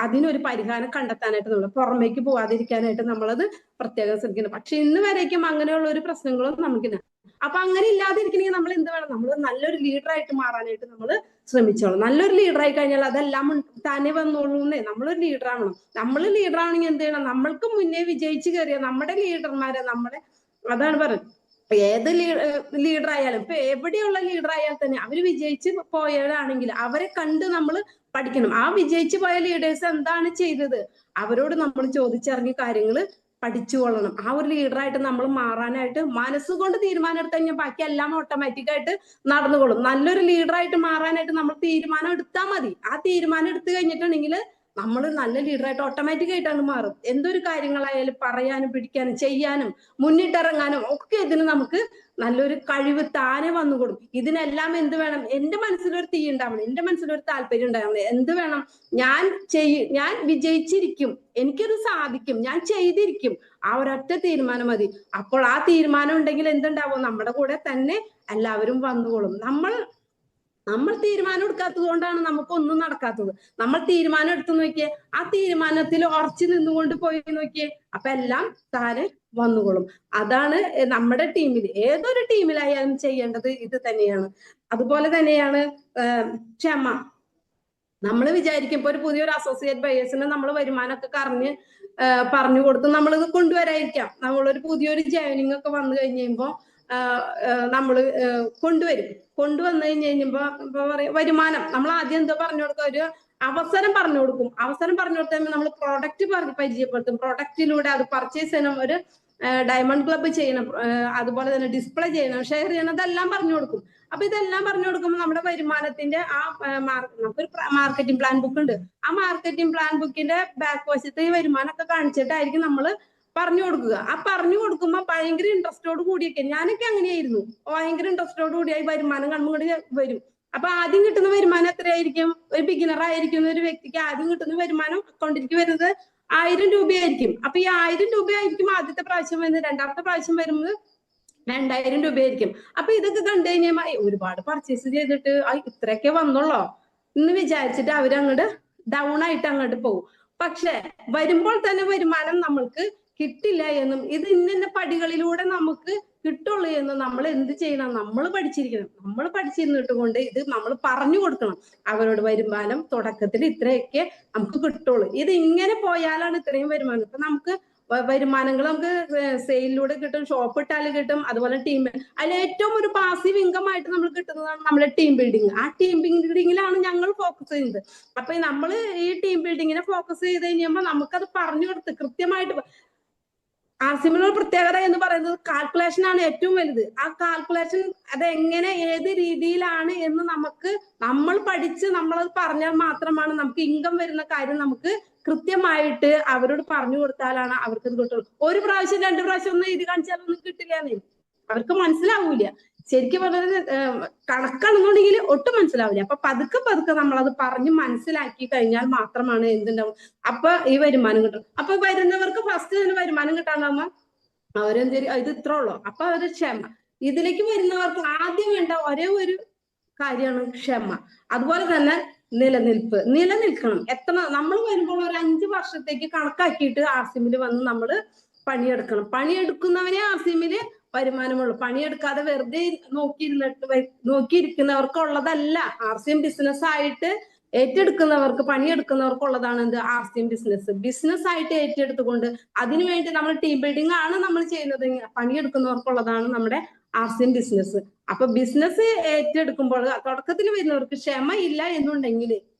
S1: അതിനൊരു പരിഹാരം കണ്ടെത്താനായിട്ട് നമ്മൾ പുറമേക്ക് പോവാതിരിക്കാനായിട്ട് നമ്മളത് പ്രത്യേകം ശ്രദ്ധിക്കണം. പക്ഷെ ഇന്ന് വരേക്കും അങ്ങനെയുള്ള ഒരു പ്രശ്നങ്ങളും നമുക്കില്ല. അപ്പൊ അങ്ങനെ ഇല്ലാതിരിക്കണമെങ്കിൽ നമ്മൾ എന്ത് വേണം? നമ്മൾ നല്ലൊരു ലീഡറായിട്ട് മാറാനായിട്ട് നമ്മൾ ശ്രമിച്ചോളാം. നല്ലൊരു ലീഡറായി കഴിഞ്ഞാൽ അതെല്ലാം തന്നെ വന്നോളൂന്നേ. നമ്മളൊരു ലീഡർ ആവണം. നമ്മൾ ലീഡർ ആണെങ്കിൽ എന്ത് ചെയ്യണം? നമ്മൾക്ക് മുന്നേ വിജയിച്ചു കയറിയ നമ്മുടെ ലീഡർമാരെ അതാണ് പറയുന്നത്. ഏത് ലീഡർ ആയാലും ഇപ്പൊ എവിടെയുള്ള ലീഡർ ആയാൽ തന്നെ അവര് വിജയിച്ച് പോയവരാണെങ്കിൽ അവരെ കണ്ട് നമ്മൾ പഠിക്കണം. ആ വിജയിച്ചു പോയ ലീഡേഴ്സ് എന്താണ് ചെയ്തത് അവരോട് നമ്മൾ ചോദിച്ചറിഞ്ഞ കാര്യങ്ങൾ പഠിച്ചു കൊള്ളണം. ആ ഒരു ലീഡറായിട്ട് നമ്മൾ മാറാനായിട്ട് മനസ്സുകൊണ്ട് തീരുമാനം എടുത്തു കഴിഞ്ഞാൽ ബാക്കി എല്ലാം ഓട്ടോമാറ്റിക് ആയിട്ട് നടന്നുകൊള്ളും. നല്ലൊരു ലീഡറായിട്ട് മാറാനായിട്ട് നമ്മൾ തീരുമാനം എടുത്താൽ മതി. ആ തീരുമാനം എടുത്തു കഴിഞ്ഞിട്ടുണ്ടെങ്കിൽ നമ്മൾ നല്ല ലീഡറായിട്ട് ഓട്ടോമാറ്റിക് ആയിട്ടാണ് മാറും. എന്തൊരു കാര്യങ്ങളായാലും പറയാനും പിടിക്കാനും ചെയ്യാനും മുന്നിട്ടിറങ്ങാനും ഒക്കെ ഇതിന് നമുക്ക് നല്ലൊരു കഴിവ് താനെ വന്നുകൊടും. ഇതിനെല്ലാം എന്ത് വേണം? എന്റെ മനസ്സിലൊരു തീ ഉണ്ടാവണം, എന്റെ മനസ്സിലൊരു താല്പര്യം ഉണ്ടാവണം. എന്ത് വേണം? ഞാൻ വിജയിച്ചിരിക്കും, എനിക്കത് സാധിക്കും, ഞാൻ ചെയ്തിരിക്കും. ആ ഒരൊറ്റ തീരുമാനം മതി. അപ്പോൾ ആ തീരുമാനം ഉണ്ടെങ്കിൽ എന്തുണ്ടാവും? നമ്മുടെ കൂടെ തന്നെ എല്ലാവരും വന്നുകൊള്ളും. നമ്മൾ തീരുമാനം എടുക്കാത്തത് കൊണ്ടാണ് നമുക്കൊന്നും നടക്കാത്തത്. നമ്മൾ തീരുമാനം എടുത്തു നോക്കിയേ, ആ തീരുമാനത്തിൽ ഉറച്ചു നിന്നുകൊണ്ട് പോയി നോക്കിയേ, അപ്പൊ എല്ലാം താനെ വന്നുകൊള്ളും. അതാണ് നമ്മുടെ ടീമിൽ, ഏതൊരു ടീമിലായാലും ചെയ്യേണ്ടത് ഇത് തന്നെയാണ്. അതുപോലെ തന്നെയാണ് ക്ഷമ. നമ്മൾ വിചാരിക്കും ഇപ്പൊ ഒരു പുതിയൊരു അസോസിയേറ്റ് ബയേഴ്സിന് നമ്മൾ വരുമാനമൊക്കെ പറഞ്ഞു കൊടുത്ത് നമ്മളിത് കൊണ്ടുവരായിരിക്കാം. നമ്മളൊരു പുതിയൊരു ജോയിനിങ് ഒക്കെ വന്നു കഴിഞ്ഞുമ്പോ നമ്മൾ കൊണ്ടുവന്നു കഴിഞ്ഞപ്പോ പറയാ വരുമാനം നമ്മൾ ആദ്യം എന്താ പറഞ്ഞു കൊടുക്കുക? ഒരു അവസരം പറഞ്ഞു കൊടുക്കും. അവസരം പറഞ്ഞു കൊടുത്താൽ നമ്മൾ പ്രോഡക്റ്റ് പരിചയപ്പെടുത്തും. പ്രോഡക്റ്റിലൂടെ അത് പർച്ചേസ് ചെയ്യണം, ഒരു ഡയമണ്ട് ക്ലബ്ബ് ചെയ്യണം, അതുപോലെ തന്നെ ഡിസ്പ്ലേ ചെയ്യണം, ഷെയർ ചെയ്യണം, ഇതെല്ലാം പറഞ്ഞു കൊടുക്കും. അപ്പൊ ഇതെല്ലാം പറഞ്ഞു കൊടുക്കുമ്പോൾ നമ്മുടെ വരുമാനത്തിന്റെ നമുക്കൊരു മാർക്കറ്റിംഗ് പ്ലാൻ ബുക്ക് ഉണ്ട്. ആ മാർക്കറ്റിംഗ് പ്ലാൻ ബുക്കിന്റെ ബാക്ക് വശത്ത് ഈ വരുമാനമൊക്കെ കാണിച്ചിട്ടായിരിക്കും നമ്മൾ പറഞ്ഞു കൊടുക്കുക. ആ പറഞ്ഞു കൊടുക്കുമ്പോ ഭയങ്കര ഇൻട്രസ്റ്റോട് കൂടിയൊക്കെ, ഞാനൊക്കെ അങ്ങനെയായിരുന്നു, ഭയങ്കര ഇൻട്രസ്റ്റോട് കൂടിയായി വരുമാനം കണ്ണുകൂടി വരും. അപ്പൊ ആദ്യം കിട്ടുന്ന വരുമാനം എത്രയായിരിക്കും? ഒരു ബിഗിനർ ആയിരിക്കുന്ന ഒരു വ്യക്തിക്ക് ആദ്യം കിട്ടുന്ന വരുമാനം അക്കൗണ്ടിലേക്ക് വരുന്നത് 1000 രൂപയായിരിക്കും. അപ്പൊ ഈ 1000 രൂപയായിരിക്കും ആദ്യത്തെ പ്രാവശ്യം വരുന്നത്. രണ്ടാമത്തെ പ്രാവശ്യം വരുന്നത് 2000 രൂപയായിരിക്കും. അപ്പൊ ഇതൊക്കെ കണ്ടു കഴിഞ്ഞാൽ ഒരുപാട് പർച്ചേസ് ചെയ്തിട്ട് ഇത്രയൊക്കെ വന്നുള്ളോ എന്ന് വിചാരിച്ചിട്ട് അവരങ്ങോട്ട് ഡൗൺ ആയിട്ട് അങ്ങോട്ട് പോകും. പക്ഷെ വരുമ്പോൾ തന്നെ വരുമാനം നമ്മൾക്ക് കിട്ടില്ല എന്നും ഇത് ഇന്ന പടികളിലൂടെ നമുക്ക് കിട്ടുള്ളൂ എന്നും നമ്മൾ എന്ത് ചെയ്യണം? നമ്മൾ പഠിച്ചിരുന്നിട്ട് കൊണ്ട് ഇത് നമ്മൾ പറഞ്ഞു കൊടുക്കണം. അവരോട് വരുമാനം തുടക്കത്തിൽ ഇത്രയൊക്കെ നമുക്ക് കിട്ടുള്ളൂ. ഇത് ഇങ്ങനെ പോയാലാണ് ഇത്രയും വരുമാനം. ഇപ്പൊ നമുക്ക് വരുമാനങ്ങൾ നമുക്ക് സെയിലിലൂടെ കിട്ടും, ഷോപ്പ് ഇട്ടാൽ കിട്ടും, അതുപോലെ ടീം. അതിൽ ഏറ്റവും ഒരു പാസീവ് ഇൻകം ആയിട്ട് നമ്മൾ കിട്ടുന്നതാണ് നമ്മുടെ ടീം ബിൽഡിങ്. ആ ടീം ബിൽഡിങ്ങിലാണ് ഞങ്ങൾ ഫോക്കസ് ചെയ്യുന്നത്. അപ്പൊ നമ്മൾ ഈ ടീം ബിൽഡിങ്ങിനെ ഫോക്കസ് ചെയ്ത് കഴിഞ്ഞപ്പോൾ നമുക്കത് പറഞ്ഞു കൊടുത്ത് കൃത്യമായിട്ട് ആർസിമിനൊരു പ്രത്യേകത എന്ന് പറയുന്നത് കാൽക്കുലേഷൻ ആണ് ഏറ്റവും വലുത്. ആ കാൽക്കുലേഷൻ അതെങ്ങനെ ഏത് രീതിയിലാണ് എന്ന് നമ്മൾ പഠിച്ച് നമ്മളത് പറഞ്ഞാൽ മാത്രമാണ് നമുക്ക് ഇൻകം വരുന്ന കാര്യം നമുക്ക് കൃത്യമായിട്ട് അവരോട് പറഞ്ഞു കൊടുത്താലാണ് അവർക്ക് ഇത് കിട്ടുള്ളൂ. ഒരു പ്രാവശ്യം 2 പ്രാവശ്യം ഒന്നും എഴുതി കാണിച്ചാലൊന്നും കിട്ടില്ല, അവർക്ക് മനസ്സിലാവൂല. ശരിക്കും പറഞ്ഞത് കണക്കാണെന്നുണ്ടെങ്കിൽ ഒട്ടും മനസ്സിലാവില്ല. അപ്പൊ പതുക്കെ നമ്മളത് പറഞ്ഞ് മനസ്സിലാക്കി കഴിഞ്ഞാൽ മാത്രമാണ് എന്തുണ്ടാവും, അപ്പൊ ഈ വരുമാനം കിട്ടും. അപ്പൊ വരുന്നവർക്ക് ഫസ്റ്റ് തന്നെ വരുമാനം കിട്ടാണ്ടാവുമ്പോ അവരെന്തെങ്കിലും ഇത് ഇത്ര ഉള്ളൂ. അപ്പൊ അവര് ക്ഷമ. ഇതിലേക്ക് വരുന്നവർക്ക് ആദ്യം വേണ്ട ഒരേ ഒരു കാര്യമാണ് ക്ഷമ. അതുപോലെ തന്നെ നിലനിൽക്കണം. നമ്മൾ വരുമ്പോൾ ഒരു 5 വർഷത്തേക്ക് കണക്കാക്കിയിട്ട് ആർസിമിൽ വന്ന് നമ്മൾ പണിയെടുക്കണം. പണിയെടുക്കുന്നവനെ ആർസിമില് വരുമാനമുള്ളൂ. പണിയെടുക്കാതെ വെറുതെ നോക്കിയിരിക്കുന്നവർക്കുള്ളതല്ല ആർസിഎം ബിസിനസ് ആയിട്ട് ഏറ്റെടുക്കുന്നവർക്ക്, പണിയെടുക്കുന്നവർക്കുള്ളതാണ് എന്ത്? ആർസിഎം ബിസിനസ് ആയിട്ട് ഏറ്റെടുത്തുകൊണ്ട് അതിനുവേണ്ടി നമ്മൾ ടീം ബിൽഡിംഗ് ആണ് നമ്മൾ ചെയ്യുന്നത്. പണിയെടുക്കുന്നവർക്കുള്ളതാണ് നമ്മുടെ ആർസിഎം ബിസിനസ്. അപ്പൊ ബിസിനസ് ഏറ്റെടുക്കുമ്പോൾ തുടക്കത്തിൽ വരുന്നവർക്ക് ക്ഷമ ഇല്ല എന്നുണ്ടെങ്കിൽ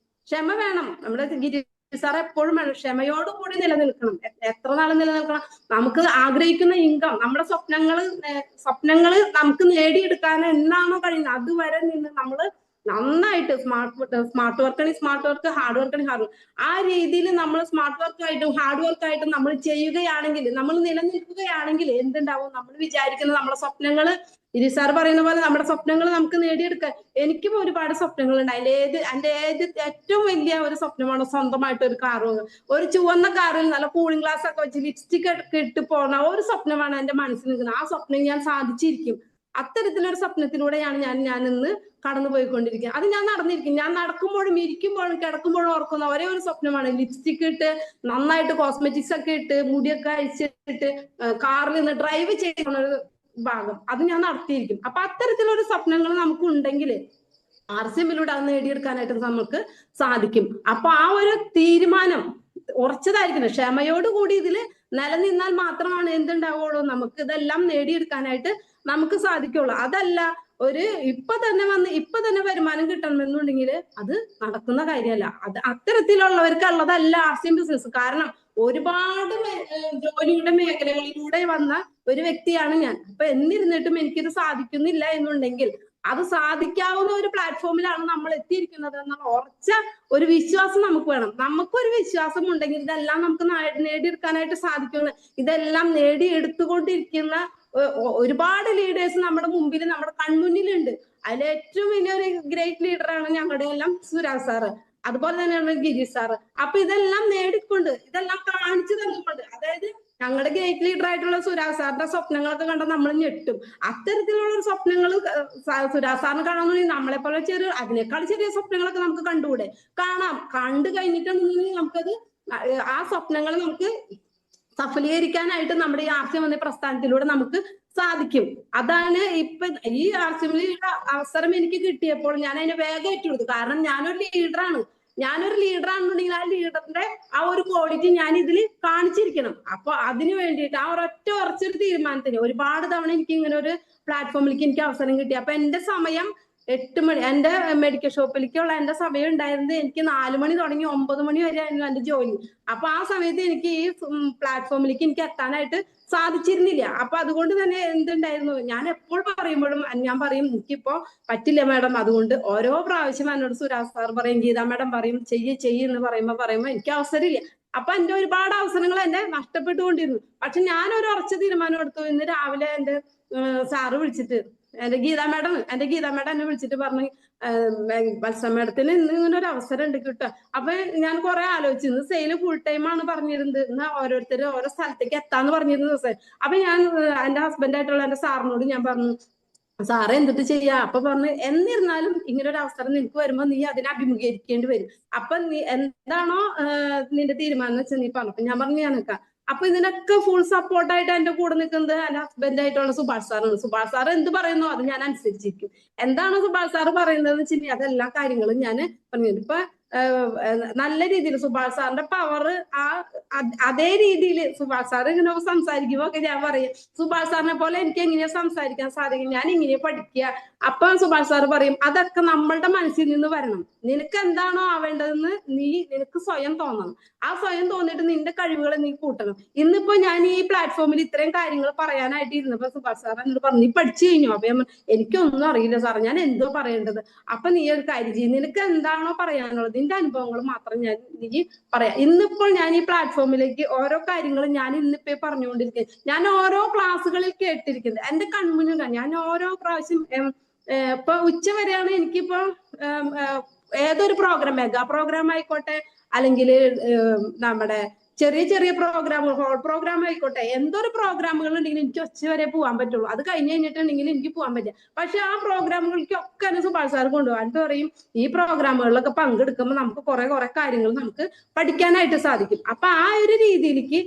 S1: ക്ഷമ വേണം. നമ്മുടെ ഗിരി സാർ എപ്പോഴും വേണം, ക്ഷമയോടുകൂടി നിലനിൽക്കണം. എത്ര നാൾ നിലനിൽക്കണം? നമുക്ക് ആഗ്രഹിക്കുന്ന ഇൻകം, നമ്മുടെ സ്വപ്നങ്ങള് നമുക്ക് നേടിയെടുക്കാൻ എന്നാണോ കഴിയുന്നത് അതുവരെ നിന്ന് നമ്മള് നന്നായിട്ട് സ്മാർട്ട് വർക്കാണെങ്കിൽ സ്മാർട്ട് വർക്ക്, ഹാർഡ് വർക്കാണെങ്കിൽ ഹാർഡ് വർക്ക്, ആ രീതിയിൽ നമ്മൾ സ്മാർട്ട് വർക്കായിട്ടും ഹാർഡ് വർക്കായിട്ടും നമ്മൾ ചെയ്യുകയാണെങ്കിൽ, നമ്മൾ നിലനിൽക്കുകയാണെങ്കിൽ എന്തുണ്ടാവും? നമ്മൾ വിചാരിക്കുന്ന നമ്മുടെ സ്വപ്നങ്ങള് ഇരി സാർ പറയുന്ന പോലെ നമ്മുടെ സ്വപ്നങ്ങൾ നമുക്ക് നേടിയെടുക്കാൻ. എനിക്കും ഒരുപാട് സ്വപ്നങ്ങളുണ്ട്. എന്റെ ഏറ്റവും വലിയ ഒരു സ്വപ്നമാണ് സ്വന്തമായിട്ട് ഒരു കാറ്, ഒരു ചുവന്ന കാറിൽ നല്ല കൂളിംഗ് ഗ്ലാസ് ഒക്കെ വെച്ച് ലിപ്സ്റ്റിക് ഒക്കെ ഇട്ട് പോണ ഒരു സ്വപ്നമാണ് എന്റെ മനസ്സിൽ നിൽക്കുന്നത്. ആ സ്വപ്നം ഞാൻ സാധിച്ചിരിക്കും. അത്തരത്തിലൊരു സ്വപ്നത്തിലൂടെയാണ് ഞാൻ ഇന്ന് കടന്നു പോയിക്കൊണ്ടിരിക്കുന്നത്. അത് ഞാൻ നടന്നിരിക്കും. ഞാൻ നടക്കുമ്പോഴും ഇരിക്കുമ്പോഴും കിടക്കുമ്പോഴും ഓർക്കുന്ന ഒരേ ഒരു സ്വപ്നമാണ് ലിപ്സ്റ്റിക് ഇട്ട് നന്നായിട്ട് കോസ്മെറ്റിക്സ് ഒക്കെ ഇട്ട് മുടിയൊക്കെ അഴിച്ചിട്ട് കാറിൽ നിന്ന് ഡ്രൈവ് ചെയ്യുന്ന ഒരു ഭാഗം. അത് ഞാൻ നടത്തിയിരിക്കും. അപ്പൊ അത്തരത്തിലൊരു സ്വപ്നങ്ങൾ നമുക്ക് ഉണ്ടെങ്കിൽ RCMലൂടെ അത് നേടിയെടുക്കാനായിട്ട് നമുക്ക് സാധിക്കും. അപ്പൊ ആ ഒരു തീരുമാനം ഉറച്ചതായിരിക്കണം. ക്ഷമയോടുകൂടി ഇതിൽ നിലനിന്നാൽ മാത്രമാണ് എന്തുണ്ടാവുള്ളൂ, നമുക്ക് ഇതെല്ലാം നേടിയെടുക്കാനായിട്ട് നമുക്ക് സാധിക്കുള്ളൂ. അതല്ല ഇപ്പൊ തന്നെ വരുമാനം കിട്ടണമെന്നുണ്ടെങ്കിൽ അത് നടക്കുന്ന കാര്യമല്ല. അത് അത്തരത്തിലുള്ളവർക്കുള്ളതല്ല RCM ബിസിനസ്. കാരണം ഒരുപാട് ജോലിയുടെ മേഖലകളിലൂടെ വന്ന ഒരു വ്യക്തിയാണ് ഞാൻ. അപ്പൊ എന്നിരുന്നിട്ടും എനിക്കിത് സാധിക്കുന്നില്ല എന്നുണ്ടെങ്കിൽ അത് സാധിക്കാവുന്ന ഒരു പ്ലാറ്റ്ഫോമിലാണ് നമ്മൾ എത്തിയിരിക്കുന്നത് എന്നുള്ള ഉറച്ച ഒരു വിശ്വാസം നമുക്ക് വേണം. നമുക്കൊരു വിശ്വാസം ഉണ്ടെങ്കിൽ ഇതെല്ലാം നമുക്ക് നേടിയെടുക്കാനായിട്ട് സാധിക്കുന്നു. ഇതെല്ലാം നേടിയെടുത്തുകൊണ്ടിരിക്കുന്ന ഒരുപാട് ലീഡേഴ്സ് നമ്മുടെ മുമ്പിൽ, നമ്മുടെ കൺമുന്നിലുണ്ട്. അതിൽ ഏറ്റവും വലിയൊരു ഗ്രേറ്റ് ലീഡറാണ് ഞങ്ങളുടെ എല്ലാം സുരാജ് സാറ്, അതുപോലെ തന്നെയാണ് ഗിരി സാറ്. അപ്പൊ ഇതെല്ലാം ഇതെല്ലാം കാണിച്ചു തന്നുകൊണ്ട്, അതായത് ഞങ്ങളുടെ ഗ്രേറ്റ് ലീഡർ ആയിട്ടുള്ള സുരാജ് സാറിന്റെ സ്വപ്നങ്ങളൊക്കെ കണ്ട നമ്മൾ ഞെട്ടും. അത്തരത്തിലുള്ള സ്വപ്നങ്ങൾ സുരാജ് സാറിന് കാണാമെന്നുണ്ടെങ്കിൽ നമ്മളെ പോലെ അതിനേക്കാൾ ചെറിയ സ്വപ്നങ്ങളൊക്കെ നമുക്ക് കണ്ടു കഴിഞ്ഞിട്ടുണ്ടെങ്കിൽ നമുക്കത് ആ സ്വപ്നങ്ങൾ നമുക്ക് സഫലീകരിക്കാനായിട്ട് നമ്മുടെ ഈ RCM എന്ന പ്രസ്ഥാനത്തിലൂടെ നമുക്ക് സാധിക്കും. അതാണ് ഇപ്പൊ ഈ RCMലുള്ള അവസരം എനിക്ക് കിട്ടിയപ്പോൾ ഞാൻ അതിനെ വേഗം ഏറ്റെടുത്തു. കാരണം ഞാനൊരു ലീഡറാണെന്നുണ്ടെങ്കിൽ ആ ലീഡറിന്റെ ആ ഒരു ക്വാളിറ്റി ഞാൻ ഇതിൽ കാണിച്ചിരിക്കണം. അപ്പൊ അതിനു വേണ്ടിയിട്ട് ആ ഉറച്ചൊരു തീരുമാനത്തിന് ഒരുപാട് തവണ എനിക്ക് ഇങ്ങനെ ഒരു പ്ലാറ്റ്ഫോമിലേക്ക് എനിക്ക് അവസരം കിട്ടി. അപ്പൊ എന്റെ സമയം 8 മണി, എന്റെ മെഡിക്കൽ ഷോപ്പിലേക്കുള്ള എന്റെ സമയം ഉണ്ടായിരുന്നത് എനിക്ക് 4 മണി തുടങ്ങി 9 മണി വരെ ആയിരുന്നു എന്റെ ജോലി. അപ്പൊ ആ സമയത്ത് എനിക്ക് ഈ പ്ലാറ്റ്ഫോമിലേക്ക് എനിക്ക് എത്താനായിട്ട് സാധിച്ചിരുന്നില്ല. അപ്പൊ അതുകൊണ്ട് തന്നെ എന്തുണ്ടായിരുന്നു, ഞാൻ എപ്പോൾ പറയുമ്പോഴും ഞാൻ പറയും എനിക്കിപ്പോ പറ്റില്ല മാഡം. അതുകൊണ്ട് ഓരോ പ്രാവശ്യം എന്നോട് സുരാജ് സാർ പറയും, ഗീതാ മാഡം പറയും ചെയ്യ് എന്ന് പറയുമ്പോ എനിക്ക് അവസരമില്ല. അപ്പൊ എന്റെ ഒരുപാട് അവസരങ്ങൾ എന്നെ നഷ്ടപ്പെട്ടുകൊണ്ടിരുന്നു. പക്ഷെ ഞാൻ ഒരു ഉറച്ച തീരുമാനം എടുത്തു. ഇന്ന് രാവിലെ എന്റെ സാറ് വിളിച്ചിട്ട്, എന്റെ ഗീതാ മാഡം എന്നെ വിളിച്ചിട്ട് പറഞ്ഞു, വത്സ മാഡത്തിന് ഇന്ന് ഇങ്ങനെ ഒരു അവസരം ഉണ്ട് കിട്ടുക. അപ്പൊ ഞാൻ കുറെ ആലോചിച്ചു. ഇന്ന് സെയില് ഫുൾ ടൈം ആണ് പറഞ്ഞിരുന്നത്. ഇന്ന് ഓരോരുത്തർ ഓരോ സ്ഥലത്തേക്ക് എത്താന്ന് പറഞ്ഞിരുന്ന ദിവസം. അപ്പൊ ഞാൻ എന്റെ ഹസ്ബൻഡായിട്ടുള്ള എന്റെ സാറിനോട് ഞാൻ പറഞ്ഞു, സാറ് എന്തിട്ട് ചെയ്യാ? അപ്പൊ പറഞ്ഞു, എന്നിരുന്നാലും ഇങ്ങനെ ഒരു അവസരം നിനക്ക് വരുമ്പോ നീ അതിനെ അഭിമുഖീകരിക്കേണ്ടി വരും. അപ്പൊ നീ എന്താണോ നിന്റെ തീരുമാനം എന്ന് വെച്ചാൽ നീ പറഞ്ഞു. അപ്പൊ ഞാൻ പറഞ്ഞു, ഞാൻ നിൽക്കാം. അപ്പൊ ഇതിനൊക്കെ ഫുൾ സപ്പോർട്ടായിട്ട് എന്റെ കൂടെ നിൽക്കുന്നത് എന്റെ ഹസ്ബൻഡായിട്ടുള്ള സുഭാഷ് സാറാണ്. സുഭാഷ് സാർ എന്ത് പറയുന്നു അത് ഞാൻ അനുസരിച്ചിരിക്കും. എന്താണോ സുഭാഷ് സാർ പറയുന്നത് വെച്ചിട്ടുണ്ടെങ്കിൽ അതെല്ലാ കാര്യങ്ങളും ഞാൻ പറഞ്ഞു. ഇപ്പൊ നല്ല രീതിയിൽ സുഭാഷ് സാറിന്റെ പവർ അതേ രീതിയിൽ സുഭാഷ് സാർ ഇങ്ങനെ സംസാരിക്കുമ്പോ ഒക്കെ ഞാൻ പറയും, സുഭാഷ് സാറിനെ പോലെ എനിക്ക് എങ്ങനെയാ സംസാരിക്കാൻ സാധിക്കും, ഞാൻ ഇങ്ങനെ പഠിക്കുക. അപ്പൊ സുഭാഷ് സാർ പറയും, അതൊക്കെ നമ്മളുടെ മനസ്സിൽ നിന്ന് വരണം. നിനക്ക് എന്താണോ ആവേണ്ടതെന്ന് നിനക്ക് സ്വയം തോന്നണം. ആ സ്വയം തോന്നിയിട്ട് നിന്റെ കഴിവുകളെ നീ കൂട്ടണം. ഇന്നിപ്പോ ഞാൻ ഈ പ്ലാറ്റ്ഫോമിൽ ഇത്രയും കാര്യങ്ങൾ പറയാനായിട്ട് ഇരുന്നപ്പോ സുഭാഷ് സാർ എന്നോട് പറഞ്ഞു, നീ പഠിച്ചു കഴിഞ്ഞു? അപ്പൊ എനിക്കൊന്നും അറിയില്ല സാർ, ഞാൻ എന്തോ പറയേണ്ടത്. അപ്പൊ നീ ഒരു കാര്യം ചെയ്യും, നിനക്ക് എന്താണോ പറയാനുള്ളത് നിന്റെ അനുഭവങ്ങൾ മാത്രം നീ പറയാം. ഇന്നിപ്പോൾ ഞാൻ ഈ പ്ലാറ്റ്ഫോമിലേക്ക് ഓരോ കാര്യങ്ങളും ഞാൻ ഇന്നിപ്പോ പറഞ്ഞുകൊണ്ടിരിക്കുന്നത്, ഞാൻ ഓരോ ക്ലാസ്സുകളിൽ കേട്ടിരിക്കുന്നത് എന്റെ കൺമുന്നിൽ. ഞാൻ ഓരോ പ്രാവശ്യം ഇപ്പൊ ഉച്ച വരെയാണ് എനിക്കിപ്പോ ഏതൊരു പ്രോഗ്രാം, മെഗാ പ്രോഗ്രാം ആയിക്കോട്ടെ, അല്ലെങ്കിൽ നമ്മുടെ ചെറിയ പ്രോഗ്രാമുകൾ, ഹോൾ പ്രോഗ്രാം ആയിക്കോട്ടെ, എന്തൊരു പ്രോഗ്രാമുകൾ ഉണ്ടെങ്കിലും എനിക്ക് ഉച്ച വരെ പോകാൻ പറ്റുള്ളൂ. അത് കഴിഞ്ഞിട്ടുണ്ടെങ്കിൽ എനിക്ക് പോകാൻ പറ്റില്ല. പക്ഷെ ആ പ്രോഗ്രാമുകൾക്കൊക്കെ എന്നെ സുഭാഷ് സാർ കൊണ്ടുപോകാൻ. എന്നിട്ട് പറയും, ഈ പ്രോഗ്രാമുകളിലൊക്കെ പങ്കെടുക്കുമ്പോൾ നമുക്ക് കുറെ കാര്യങ്ങൾ നമുക്ക് പഠിക്കാനായിട്ട് സാധിക്കും. അപ്പൊ ആ ഒരു രീതിയിലേക്ക്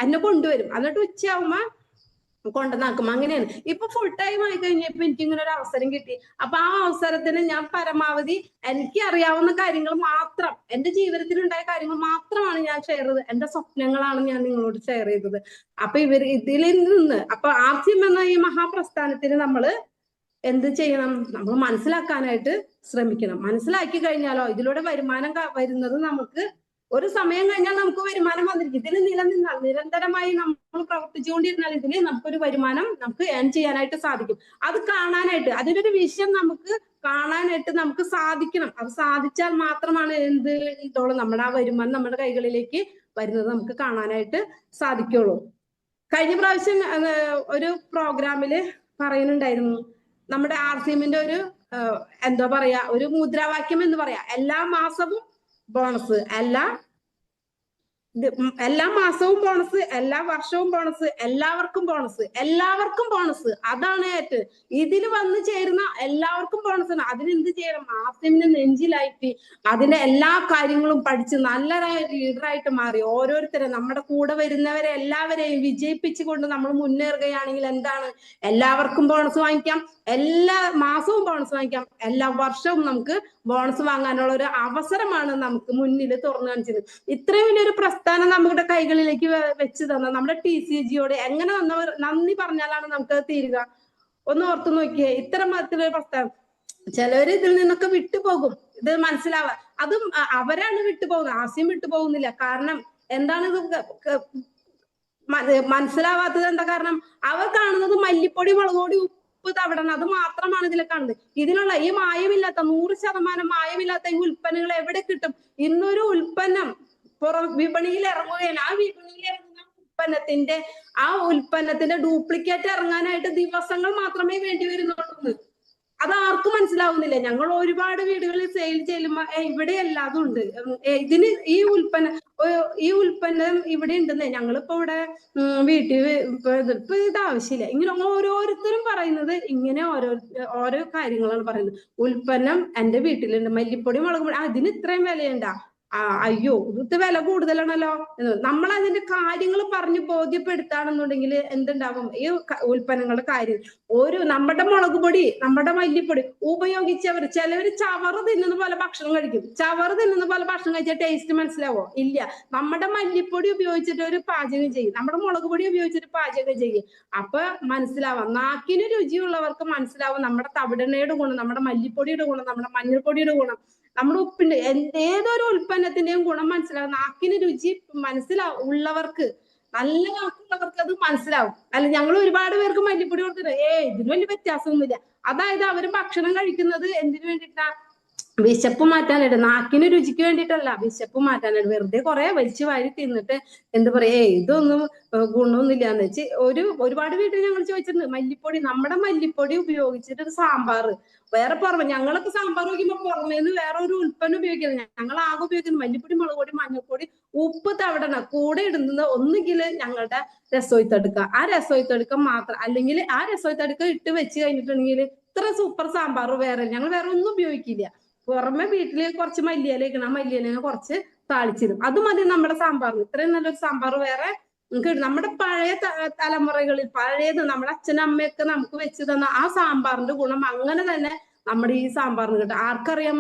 S1: എന്നെ കൊണ്ടുവരും. എന്നിട്ട് ഉച്ചയാവുമ്പോ കൊണ്ടുവന്നാക്കും. അങ്ങനെയാണ്. ഇപ്പൊ ഫുൾ ടൈം ആയി കഴിഞ്ഞപ്പോ എനിക്ക് ഇങ്ങനെ ഒരു അവസരം കിട്ടി. അപ്പൊ ആ അവസരത്തിന് ഞാൻ പരമാവധി എനിക്ക് അറിയാവുന്ന കാര്യങ്ങൾ മാത്രം, എന്റെ ജീവിതത്തിൽ ഉണ്ടായ കാര്യങ്ങൾ മാത്രമാണ് ഞാൻ ഷെയർ ചെയ്തത്. എന്റെ സ്വപ്നങ്ങളാണ് ഞാൻ നിങ്ങളോട് ഷെയർ ചെയ്തത്. അപ്പൊ ഇതിൽ നിന്ന് അപ്പൊ RCM എന്ന ഈ മഹാപ്രസ്ഥാനത്തിന് നമ്മൾ എന്ത് ചെയ്യണം? നമ്മൾ മനസ്സിലാക്കാനായിട്ട് ശ്രമിക്കണം. മനസ്സിലാക്കി കഴിഞ്ഞാലോ ഇതിലൂടെ വരുമാനം വരുന്നത് നമുക്ക് ഒരു സമയം കഴിഞ്ഞാൽ നമുക്ക് വരുമാനം വന്നിരിക്കും. ഇതിൽ നിലനിന്നാൽ നിരന്തരമായി നമ്മൾ പ്രവർത്തിച്ചുകൊണ്ടിരുന്നാൽ ഇതിൽ നമുക്കൊരു വരുമാനം നമുക്ക് ഏൺ ചെയ്യാനായിട്ട് സാധിക്കും. അത് കാണാനായിട്ട് അതിനൊരു വിഷയം നമുക്ക് കാണാനായിട്ട് നമുക്ക് സാധിക്കണം. അത് സാധിച്ചാൽ മാത്രമാണ് എന്ത് ഇതോളം നമ്മുടെ ആ വരുമാനം നമ്മുടെ കൈകളിലേക്ക് വരുന്നത് നമുക്ക് കാണാനായിട്ട് സാധിക്കുള്ളൂ. കഴിഞ്ഞ പ്രാവശ്യം ഒരു പ്രോഗ്രാമില് പറയുന്നുണ്ടായിരുന്നു, നമ്മുടെ RCMന്റെ ഒരു എന്താ പറയാ ഒരു മുദ്രാവാക്യം എന്ന് പറയാ, എല്ലാ മാസവും ബോണസ്, എല്ലാ മാസവും ബോണസ്, എല്ലാ വർഷവും ബോണസ്, എല്ലാവർക്കും ബോണസ്, എല്ലാവർക്കും ബോണസ്. അതാണ് ഏറ്റവും ഇതിൽ വന്ന് ചേരുന്ന എല്ലാവർക്കും ബോണസ് ആണ്. അതിനെന്ത് ചെയ്യണം? RCMനെ നെഞ്ചിലായിട്ട് അതിന്റെ എല്ലാ കാര്യങ്ങളും പഠിച്ച് നല്ല ലീഡറായിട്ട് മാറി ഓരോരുത്തരെ നമ്മുടെ കൂടെ വരുന്നവരെ എല്ലാവരെയും വിജയിപ്പിച്ചുകൊണ്ട് നമ്മൾ മുന്നേറുകയാണെങ്കിൽ എന്താണ്, എല്ലാവർക്കും ബോണസ് വാങ്ങിക്കാം, എല്ലാ മാസവും ബോണസ് വാങ്ങിക്കാം, എല്ലാ വർഷവും നമുക്ക് ബോണസ് വാങ്ങാനുള്ള ഒരു അവസരമാണ് നമുക്ക് മുന്നിൽ തുറന്നു കാണിച്ചത്. ഇത്രയും വലിയൊരു പ്രസ്ഥാനം നമ്മുടെ കൈകളിലേക്ക് വെച്ച് തന്ന നമ്മുടെ TCGയോട് എങ്ങനെ നന്ദി പറഞ്ഞാലാണ് നമുക്ക് തീരുക? ഒന്ന് ഓർത്തു നോക്കിയേ. ഇത്തരത്തിലൊരു പ്രസ്ഥാനം ചിലവര് ഇതിൽ നിന്നൊക്കെ വിട്ടുപോകും, ഇത് മനസ്സിലാവാ. അതും അവരാണ് വിട്ടുപോകുന്നത്, RCM വിട്ടുപോകുന്നില്ല. കാരണം എന്താണ് ഇത് മനസ്സിലാവാത്തത്? എന്താ കാരണം? അവർ കാണുന്നത് മല്ലിപ്പൊടി, മുളകുപൊടി, ഉപ്പ്, തവിടണം, അത് മാത്രമാണ് ഇതിൽ കാണുന്നത്. ഇതിലുള്ള ഈ മായമില്ലാത്ത 100% മായമില്ലാത്ത ഈ ഉൽപ്പന്നങ്ങൾ എവിടെ കിട്ടും? ഇന്നൊരു ഉൽപ്പന്നം വിപണിയിൽ ഇറങ്ങുകയാണ്. ആ വിപണിയിൽ ഇറങ്ങുന്ന ഉൽപ്പന്നത്തിന്റെ ഡ്യൂപ്ലിക്കേറ്റ് ഇറങ്ങാനായിട്ട് ദിവസങ്ങൾ മാത്രമേ വേണ്ടി വരുന്നുള്ളൂ. അത് ആർക്കും മനസ്സിലാവുന്നില്ല. ഞങ്ങൾ ഒരുപാട് വീടുകളിൽ സെയിൽ ചെയ്യുമ്പോ ഇവിടെയല്ല അതുണ്ട്, ഇതിന് ഈ ഉൽപ്പന്നം ഇവിടെ ഉണ്ടെന്നേ, ഞങ്ങളിപ്പോ ഇവിടെ വീട്ടിൽ ഇപ്പൊ ഇത് ആവശ്യമില്ല. ഇങ്ങനെ ഓരോരുത്തരും പറയുന്നത് ഇങ്ങനെ ഓരോ കാര്യങ്ങളാണ് പറയുന്നത്. ഉൽപ്പന്നം എന്റെ വീട്ടിലുണ്ട്, മല്ലിപ്പൊടി, മുളക് പൊടി, അതിന് ഇത്രയും വിലയുണ്ടാ? അയ്യോ ഇത് വില കൂടുതലാണല്ലോ. നമ്മൾ അതിന്റെ കാര്യങ്ങൾ പറഞ്ഞ് ബോധ്യപ്പെടുത്താണെന്നുണ്ടെങ്കിൽ എന്തുണ്ടാവും? ഈ ഉൽപ്പന്നങ്ങളുടെ കാര്യം നമ്മുടെ മുളക് പൊടി, നമ്മുടെ മല്ലിപ്പൊടി ഉപയോഗിച്ചവർ ചിലവര് ചവറ് തിന്നുന്ന പോലെ ഭക്ഷണം കഴിക്കും. ചവറ് തിന്നുന്ന പോലെ ഭക്ഷണം കഴിച്ചാൽ ടേസ്റ്റ് മനസ്സിലാവോ? ഇല്ല. നമ്മുടെ മല്ലിപ്പൊടി ഉപയോഗിച്ചിട്ട് ഒരു പാചകം ചെയ്യും, നമ്മുടെ മുളക് പൊടി ഉപയോഗിച്ചിട്ട് പാചകം ചെയ്യും. അപ്പൊ മനസ്സിലാവാം, നാക്കിന് രുചിയുള്ളവർക്ക് മനസ്സിലാവും നമ്മുടെ തവിടെണ്ണയുടെ ഗുണം, നമ്മുടെ മല്ലിപ്പൊടിയുടെ ഗുണം, നമ്മുടെ മഞ്ഞൾപ്പൊടിയുടെ ഗുണം, നമ്മുടെ ഉപ്പിന്റെ ഏതൊരു ഉൽപ്പന്നത്തിന്റെയും ഗുണം മനസ്സിലാവും. നാക്കിന് രുചി ഉള്ളവർക്ക്, നല്ല നാക്കുള്ളവർക്ക് അത് മനസ്സിലാവും. അല്ല ഞങ്ങൾ ഒരുപാട് പേർക്ക് മല്ലിപ്പൊടി കൊടുത്തിട്ട് ഇതിന് വലിയ വ്യത്യാസമൊന്നുമില്ല. അതായത് അവര് ഭക്ഷണം കഴിക്കുന്നത് എന്തിനു വേണ്ടിയിട്ടാ? വിശപ്പ് മാറ്റാനായിട്ട്, നാക്കിന് രുചിക്ക് വേണ്ടിയിട്ടല്ല, വിശപ്പ് മാറ്റാനായിട്ട്. വെറുതെ കുറെ വലിച്ചു വാരി തിന്നിട്ട് എന്ത് പറയാ ഇതൊന്നും ഗുണമൊന്നുമില്ലാന്ന് വെച്ച് ഒരുപാട് വീട്ടിൽ ഞങ്ങൾ ചോദിച്ചിട്ടുണ്ട്, മല്ലിപ്പൊടി, നമ്മുടെ മല്ലിപ്പൊടി ഉപയോഗിച്ചിട്ട് ഒരു സാമ്പാർ, വേറെ പുറമെ ഞങ്ങളൊക്കെ സാമ്പാർ വയ്ക്കുമ്പോ പുറമേന്ന് വേറെ ഒരു ഉൽപ്പന്നം ഉപയോഗിക്കുന്നത്, ഞങ്ങൾ ആകെ ഉപയോഗിക്കുന്നത് മല്ലിപ്പൊടി, മുളക് പൊടി, മഞ്ഞൾപ്പൊടി, ഉപ്പ്, തവിടണം. കൂടെ ഇടുന്നത് ഒന്നുകിൽ ഞങ്ങളുടെ രസോയിത്തടുക്ക, ആ രസോയിത്തടുക്ക മാത്രം, അല്ലെങ്കിൽ ആ രസോയിത്തടുക്ക ഇട്ട് വെച്ച് കഴിഞ്ഞിട്ടുണ്ടെങ്കിൽ ഇത്ര സൂപ്പർ സാമ്പാർ വേറെ, ഞങ്ങൾ വേറെ ഒന്നും ഉപയോഗിക്കില്ല. പുറമെ വീട്ടില് കുറച്ച് മല്ലിയില ഇരിക്കണം, ആ മല്ലിയില കുറച്ച് താളിച്ചിടും, അത് മതി നമ്മുടെ സാമ്പാറിന്. ഇത്രയും നല്ലൊരു സാമ്പാർ വേറെ നമ്മുടെ പഴയ തലമുറകളിൽ പഴയത് നമ്മുടെ അച്ഛനും അമ്മയൊക്കെ നമുക്ക് വെച്ച് തന്ന ആ സാമ്പാറിന്റെ ഗുണം അങ്ങനെ തന്നെ നമ്മുടെ ഈ സാമ്പാറിന് കിട്ടും. ആർക്കറിയാം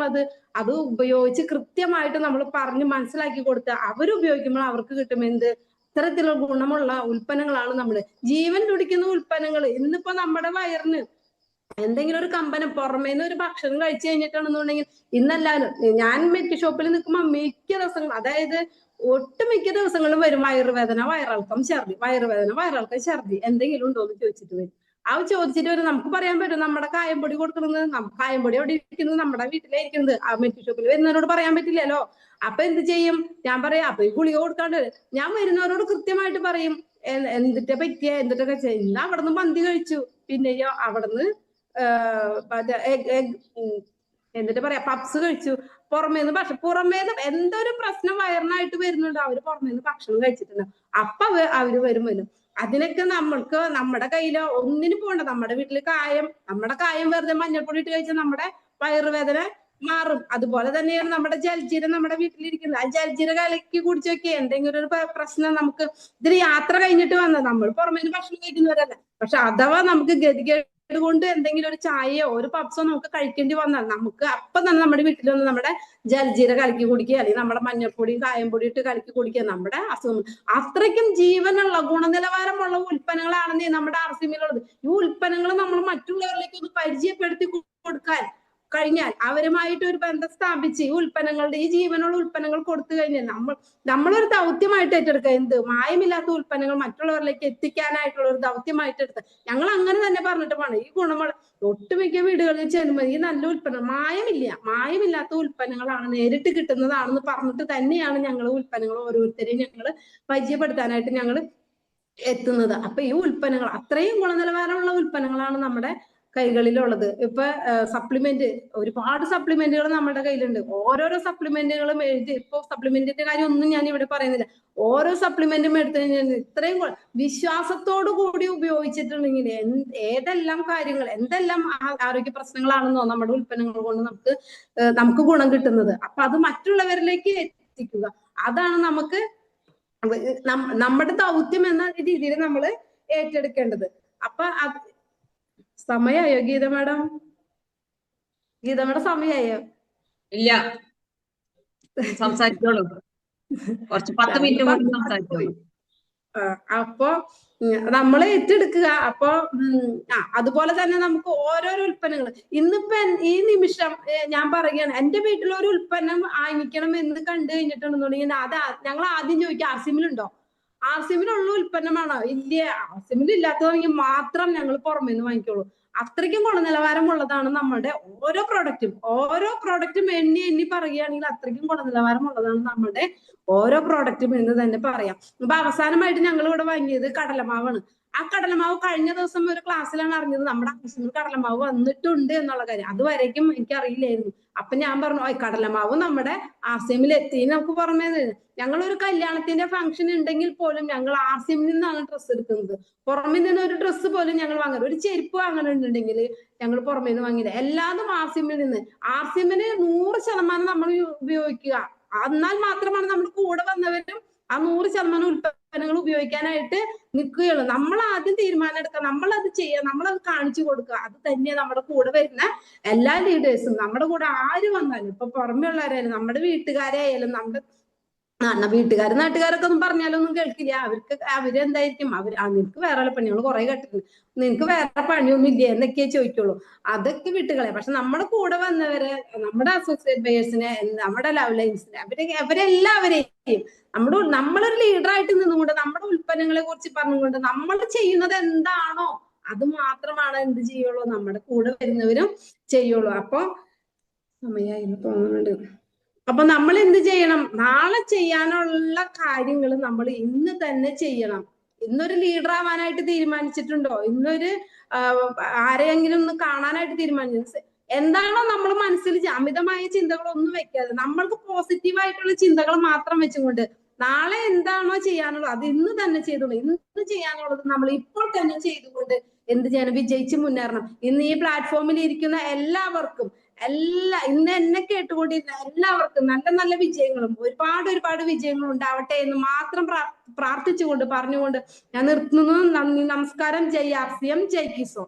S1: അത് ഉപയോഗിച്ച് കൃത്യമായിട്ട് നമ്മൾ പറഞ്ഞ് മനസ്സിലാക്കി കൊടുത്ത് അവരുപയോഗിക്കുമ്പോൾ അവർക്ക് കിട്ടും എന്ത്? ഇത്തരത്തിലുള്ള ഗുണമുള്ള ഉൽപ്പന്നങ്ങളാണ് നമ്മള് ജീവൻ തുടിക്കുന്ന ഉൽപ്പന്നങ്ങൾ. ഇന്നിപ്പോ നമ്മുടെ വയറിന് എന്തെങ്കിലും ഒരു കമ്പനം പുറമേന്ന് ഒരു ഭക്ഷണം കഴിച്ചു കഴിഞ്ഞിട്ടാണെന്നുണ്ടെങ്കിൽ, ഇന്നെല്ലാരും ഞാൻ മെഡിക്കൽ ഷോപ്പിൽ നിൽക്കുമ്പോൾ മിക്ക ദിവസങ്ങളും, അതായത് ഒട്ടുമിക്ക ദിവസങ്ങളും വരും വയറുവേദന, വയറിളക്കം, ഛർദി, വയറുവേദന, വയറിളക്കം, ഛർദി, എന്തെങ്കിലും ഉണ്ടോ എന്ന് ചോദിച്ചിട്ട് വരും. ചോദിച്ചിട്ട് വരും. നമുക്ക് പറയാൻ പറ്റും നമ്മുടെ കായംപൊടി കൊടുക്കുന്നത്, കായംപൊടി എവിടെ ഇരിക്കുന്നത്? നമ്മുടെ വീട്ടിലായിരിക്കുന്നത്. ആ മെഡിക്കൽ ഷോപ്പിൽ വരുന്നവരോട് പറയാൻ പറ്റില്ലല്ലോ. അപ്പൊ എന്ത് ചെയ്യും? ഞാൻ പറയാം അപ്പൊ ഈ ഗുളിക കൊടുക്കാണ്ട് ഞാൻ വരുന്നവരോട് കൃത്യമായിട്ട് പറയും എന്തിട്ടാ പറ്റിയ എന്തിട്ടൊക്കെ ചെയ്യുന്ന. അവിടുന്ന് മന്തി കഴിച്ചു, പിന്നെയോ അവിടുന്ന് എന്നിട്ട് പറയാ പപ്സ് കഴിച്ചു, പുറമേന്ന് എന്തൊരു പ്രശ്നം വയറിനായിട്ട് വരുന്നുണ്ട്, അവര് പുറമേന്ന് ഭക്ഷണം കഴിച്ചിട്ടുണ്ട്. അപ്പൊ അവര് വരും. അതിനൊക്കെ നമ്മൾക്ക് നമ്മുടെ കയ്യില് ഒന്നിനും പോകണ്ട. നമ്മുടെ വീട്ടില് നമ്മുടെ കായം വെറുതെ മഞ്ഞൾപ്പൊടി ഇട്ട് കഴിച്ചാൽ നമ്മുടെ വയറുവേദന മാറും. അതുപോലെ തന്നെയാണ് നമ്മുടെ ജൽജീരം നമ്മുടെ വീട്ടിലിരിക്കുന്നത്. ആ ജൽജീര കലക്കി കുടിച്ചു നോക്കിയേ, എന്തെങ്കിലും ഒരു പ്രശ്നം നമുക്ക് ഇതിന് യാത്ര കഴിഞ്ഞിട്ട് വന്നത്, നമ്മൾ പുറമേന്ന് ഭക്ഷണം കഴിക്കുന്നവരല്ല. പക്ഷെ അഥവാ നമുക്ക് ഗതികേട് കൊണ്ട് എന്തെങ്കിലും ഒരു ചായയോ ഒരു പപ്സോ നമുക്ക് കഴിക്കേണ്ടി വന്നാൽ നമുക്ക് അപ്പൊ തന്നെ നമ്മുടെ വീട്ടിൽ വന്ന് നമ്മുടെ ജൽജീര കലക്കി കുടിക്കുക, അല്ലെങ്കിൽ നമ്മുടെ മഞ്ഞൾപ്പൊടിയും കായംപൊടി ഇട്ട് കലക്കി കുടിക്കുക. നമ്മുടെ അസുഖം അത്രയ്ക്കും ജീവനുള്ള ഗുണനിലവാരമുള്ള ഉൽപ്പന്നങ്ങളാണെന്നേ നമ്മുടെ RCMലുള്ളത്. ഈ ഉൽപ്പന്നങ്ങൾ നമ്മൾ മറ്റുള്ളവരിലേക്ക് ഒന്ന് പരിചയപ്പെടുത്തി കൊടുക്കാൻ കഴിഞ്ഞാൽ അവരുമായിട്ട് ഒരു ബന്ധം സ്ഥാപിച്ച് ഈ ഉൽപ്പന്നങ്ങളുടെ ഈ ജീവനുള്ള ഉൽപ്പന്നങ്ങൾ കൊടുത്തു കഴിഞ്ഞാൽ നമ്മളൊരു ദൗത്യമായിട്ട് ഏറ്റെടുക്കുക. എന്ത് മായമില്ലാത്ത ഉൽപ്പന്നങ്ങൾ മറ്റുള്ളവരിലേക്ക് എത്തിക്കാനായിട്ടുള്ള ഒരു ദൗത്യമായിട്ട് എടുത്ത് ഞങ്ങൾ അങ്ങനെ തന്നെ പറഞ്ഞിട്ട് പോകണം. ഈ ഗുണമുള്ള ഒട്ടുമിക്ക വീടുകളിൽ ചെല്ലുമ്പോൾ ഈ നല്ല ഉൽപ്പന്നം മായമില്ലാത്ത ഉൽപ്പന്നങ്ങളാണ്, നേരിട്ട് കിട്ടുന്നതാണെന്ന് പറഞ്ഞിട്ട് തന്നെയാണ് ഞങ്ങൾ ഉൽപ്പന്നങ്ങൾ ഓരോരുത്തരെയും ഞങ്ങൾ പരിചയപ്പെടുത്താനായിട്ട് ഞങ്ങൾ എത്തുന്നത്. അപ്പൊ ഈ ഉൽപ്പന്നങ്ങൾ അത്രയും ഗുണനിലവാരമുള്ള ഉൽപ്പന്നങ്ങളാണ് നമ്മുടെ കൈകളിലുള്ളത്. ഇപ്പൊ സപ്ലിമെന്റ്, ഒരുപാട് സപ്ലിമെന്റുകൾ നമ്മുടെ കയ്യിലുണ്ട്. ഓരോരോ സപ്ലിമെന്റുകളും എഴുതി, ഇപ്പൊ സപ്ലിമെന്റിന്റെ കാര്യം ഒന്നും ഞാൻ ഇവിടെ പറയുന്നില്ല. ഓരോ സപ്ലിമെന്റും എടുത്തു കഴിഞ്ഞാൽ ഇത്രയും വിശ്വാസത്തോടു കൂടി ഉപയോഗിച്ചിട്ടുണ്ടെങ്കിൽ ഏതെല്ലാം കാര്യങ്ങൾ, എന്തെല്ലാം ആരോഗ്യ പ്രശ്നങ്ങളാണെന്നോ നമ്മുടെ ഉൽപ്പന്നങ്ങൾ കൊണ്ട് നമുക്ക് ഗുണം കിട്ടുന്നത്. അപ്പൊ അത് മറ്റുള്ളവരിലേക്ക് എത്തിക്കുക, അതാണ് നമുക്ക് നമ്മുടെ ദൗത്യം എന്ന രീതിയിൽ നമ്മൾ ഏറ്റെടുക്കേണ്ടത്. അപ്പൊ സമയായോ ഗീത മാഡം? ഗീത മാഡം സമയായോ?
S2: ഇല്ല, സംസാരിച്ചോളൂ. കുറച്ച് 10 മിനിറ്റ് കൂടി സംസാരിച്ചോളൂ.
S1: അപ്പൊ നമ്മൾ ഏറ്റെടുക്കുക. അപ്പൊ അതുപോലെ തന്നെ നമുക്ക് ഓരോരോ ഉൽപ്പന്നങ്ങൾ ഇന്നിപ്പോ ഈ നിമിഷം ഞാൻ പറയുകയാണ്, എന്റെ വീട്ടിലൊരു ഉൽപ്പന്നം വാങ്ങിക്കണം എന്ന് കണ്ടു കഴിഞ്ഞിട്ടുണ്ടെന്നുണ്ടെങ്കിൽ അത് ഞങ്ങൾ ആദ്യം ചോദിക്കുക ആർസിമിലുണ്ടോ, ആർസിമിലുള്ള ഉൽപ്പന്നമാണോ? ഇല്ല, ആർസിമിൽ ഇല്ലാത്തതാണെങ്കിൽ മാത്രം ഞങ്ങൾ പുറമേ നിന്ന് വാങ്ങിക്കുള്ളൂ. അത്രയ്ക്കും ഗുണനിലവാരമുള്ളതാണ് നമ്മുടെ ഓരോ പ്രോഡക്റ്റും എണ്ണി പറയുകയാണെങ്കിൽ അത്രയ്ക്കും ഗുണനിലവാരമുള്ളതാണ് നമ്മുടെ ഓരോ പ്രോഡക്റ്റും എന്ന് തന്നെ പറയാം. അപ്പൊ അവസാനമായിട്ട് ഞങ്ങൾ ഇവിടെ വാങ്ങിയത് കടലമാവാണ്. ആ കടലമാവ് കഴിഞ്ഞ ദിവസം ഒരു ക്ലാസ്സിലാണ് അറിഞ്ഞത് നമ്മുടെ ആവശ്യത്തിന് കടലമാവ് വന്നിട്ടുണ്ട് എന്നുള്ള കാര്യം. അതുവരേക്കും എനിക്ക് അറിയില്ലായിരുന്നു. അപ്പൊ ഞാൻ പറഞ്ഞു, കടലമാവ് നമ്മുടെ ആർസിഎമ്മിൽ എത്തി. നമുക്ക് പുറമേ ഞങ്ങളൊരു കല്യാണത്തിന്റെ ഫംഗ്ഷൻ ഉണ്ടെങ്കിൽ പോലും ഞങ്ങൾ ആർസിഎമ്മിൽ നിന്നാണ് ഡ്രസ്സ് എടുക്കുന്നത്. പുറമേ നിന്ന് ഒരു ഡ്രസ്സ് പോലും ഞങ്ങൾ വാങ്ങരുത്. ഒരു ചെരുപ്പ് വാങ്ങണമെന്നുണ്ടെങ്കിൽ ഞങ്ങൾ പുറമേ നിന്ന് വാങ്ങില്ല, എല്ലാതും ആർസിഎമ്മിൽ നിന്ന്. ആർസിഎമ്മിന് 100% നമ്മൾ ഉപയോഗിക്കുക. എന്നാൽ മാത്രമാണ് നമ്മുടെ കൂടെ വന്നവരും ആ 100% ഉൽപ്പന്നങ്ങൾ ഉപയോഗിക്കാനായിട്ട് നിൽക്കുകയുള്ളൂ. നമ്മൾ ആദ്യം തീരുമാനം എടുക്കുക, നമ്മളത് ചെയ്യുക, നമ്മളത് കാണിച്ചു കൊടുക്കുക. അത് തന്നെ നമ്മുടെ കൂടെ വരുന്ന എല്ലാ ലീഡേഴ്സും, നമ്മുടെ കൂടെ ആര് വന്നാലും, ഇപ്പൊ പുറമെ ഉള്ളവരായാലും നമ്മുടെ വീട്ടുകാരായാലും, നമ്മുടെ വീട്ടുകാരും നാട്ടുകാരൊക്കെ ഒന്നും പറഞ്ഞാലൊന്നും കേൾക്കില്ല. അവരെന്തായിരിക്കും, നിനക്ക് വേറെ പണികൾ കുറെ കേട്ടിട്ടുണ്ട്, നിനക്ക് വേറെ പണിയൊന്നും ഇല്ല എന്നൊക്കെ ചോദിക്കുള്ളൂ. അതൊക്കെ വിട്ടുകളെ. പക്ഷെ നമ്മുടെ കൂടെ വന്നവരെ, നമ്മുടെ അസോസിയേറ്റ് ബയേഴ്സിനെ, നമ്മുടെ ലവ് ലൈൻസിനെ, അവരെല്ലാവരെയും നമ്മളൊരു ലീഡറായിട്ട് നിന്നുകൊണ്ട് നമ്മുടെ ഉൽപ്പന്നങ്ങളെ കുറിച്ച് പറഞ്ഞുകൊണ്ട് നമ്മൾ ചെയ്യുന്നത് എന്താണോ അത് മാത്രമാണ് എന്ത് ചെയ്യുള്ളൂ, നമ്മുടെ കൂടെ വരുന്നവരും ചെയ്യുള്ളൂ. അപ്പൊ സമയായിരുന്നു തോന്നുന്നുണ്ട്. അപ്പൊ നമ്മൾ എന്ത് ചെയ്യണം? നാളെ ചെയ്യാനുള്ള കാര്യങ്ങൾ നമ്മൾ ഇന്ന് തന്നെ ചെയ്യണം. ഇന്നൊരു ലീഡർ ആവാനായിട്ട് തീരുമാനിച്ചിട്ടുണ്ടോ? ഇന്നൊരു ആരെയെങ്കിലും ഒന്ന് കാണാനായിട്ട് തീരുമാനിച്ചു. എന്താണോ നമ്മൾ മനസ്സിൽ അമിതമായ ചിന്തകളൊന്നും വെക്കാതെ നമ്മൾക്ക് പോസിറ്റീവായിട്ടുള്ള ചിന്തകൾ മാത്രം വെച്ചുകൊണ്ട് നാളെ എന്താണോ ചെയ്യാനുള്ളത് അത് ഇന്ന് തന്നെ ചെയ്തോളൂ. ഇന്ന് ചെയ്യാനുള്ളത് നമ്മൾ ഇപ്പോൾ തന്നെ ചെയ്തുകൊണ്ട് എന്ത് ചെയ്യണം? വിജയിച്ച് മുന്നേറണം. ഇന്ന് ഈ പ്ലാറ്റ്ഫോമിൽ ഇരിക്കുന്ന എല്ലാവർക്കും, ഇന്ന് എന്നെ കേട്ടുകൊണ്ടിരുന്ന എല്ലാവർക്കും നല്ല നല്ല വിജയങ്ങളും ഒരുപാട് വിജയങ്ങളും ഉണ്ടാവട്ടെ എന്ന് മാത്രം പ്രാർത്ഥിച്ചുകൊണ്ട് പറഞ്ഞുകൊണ്ട് ഞാൻ നിർത്തുന്നു. നന്ദി, നമസ്കാരം. ജയ് ആർസിഎം, ജയ് കിസോ.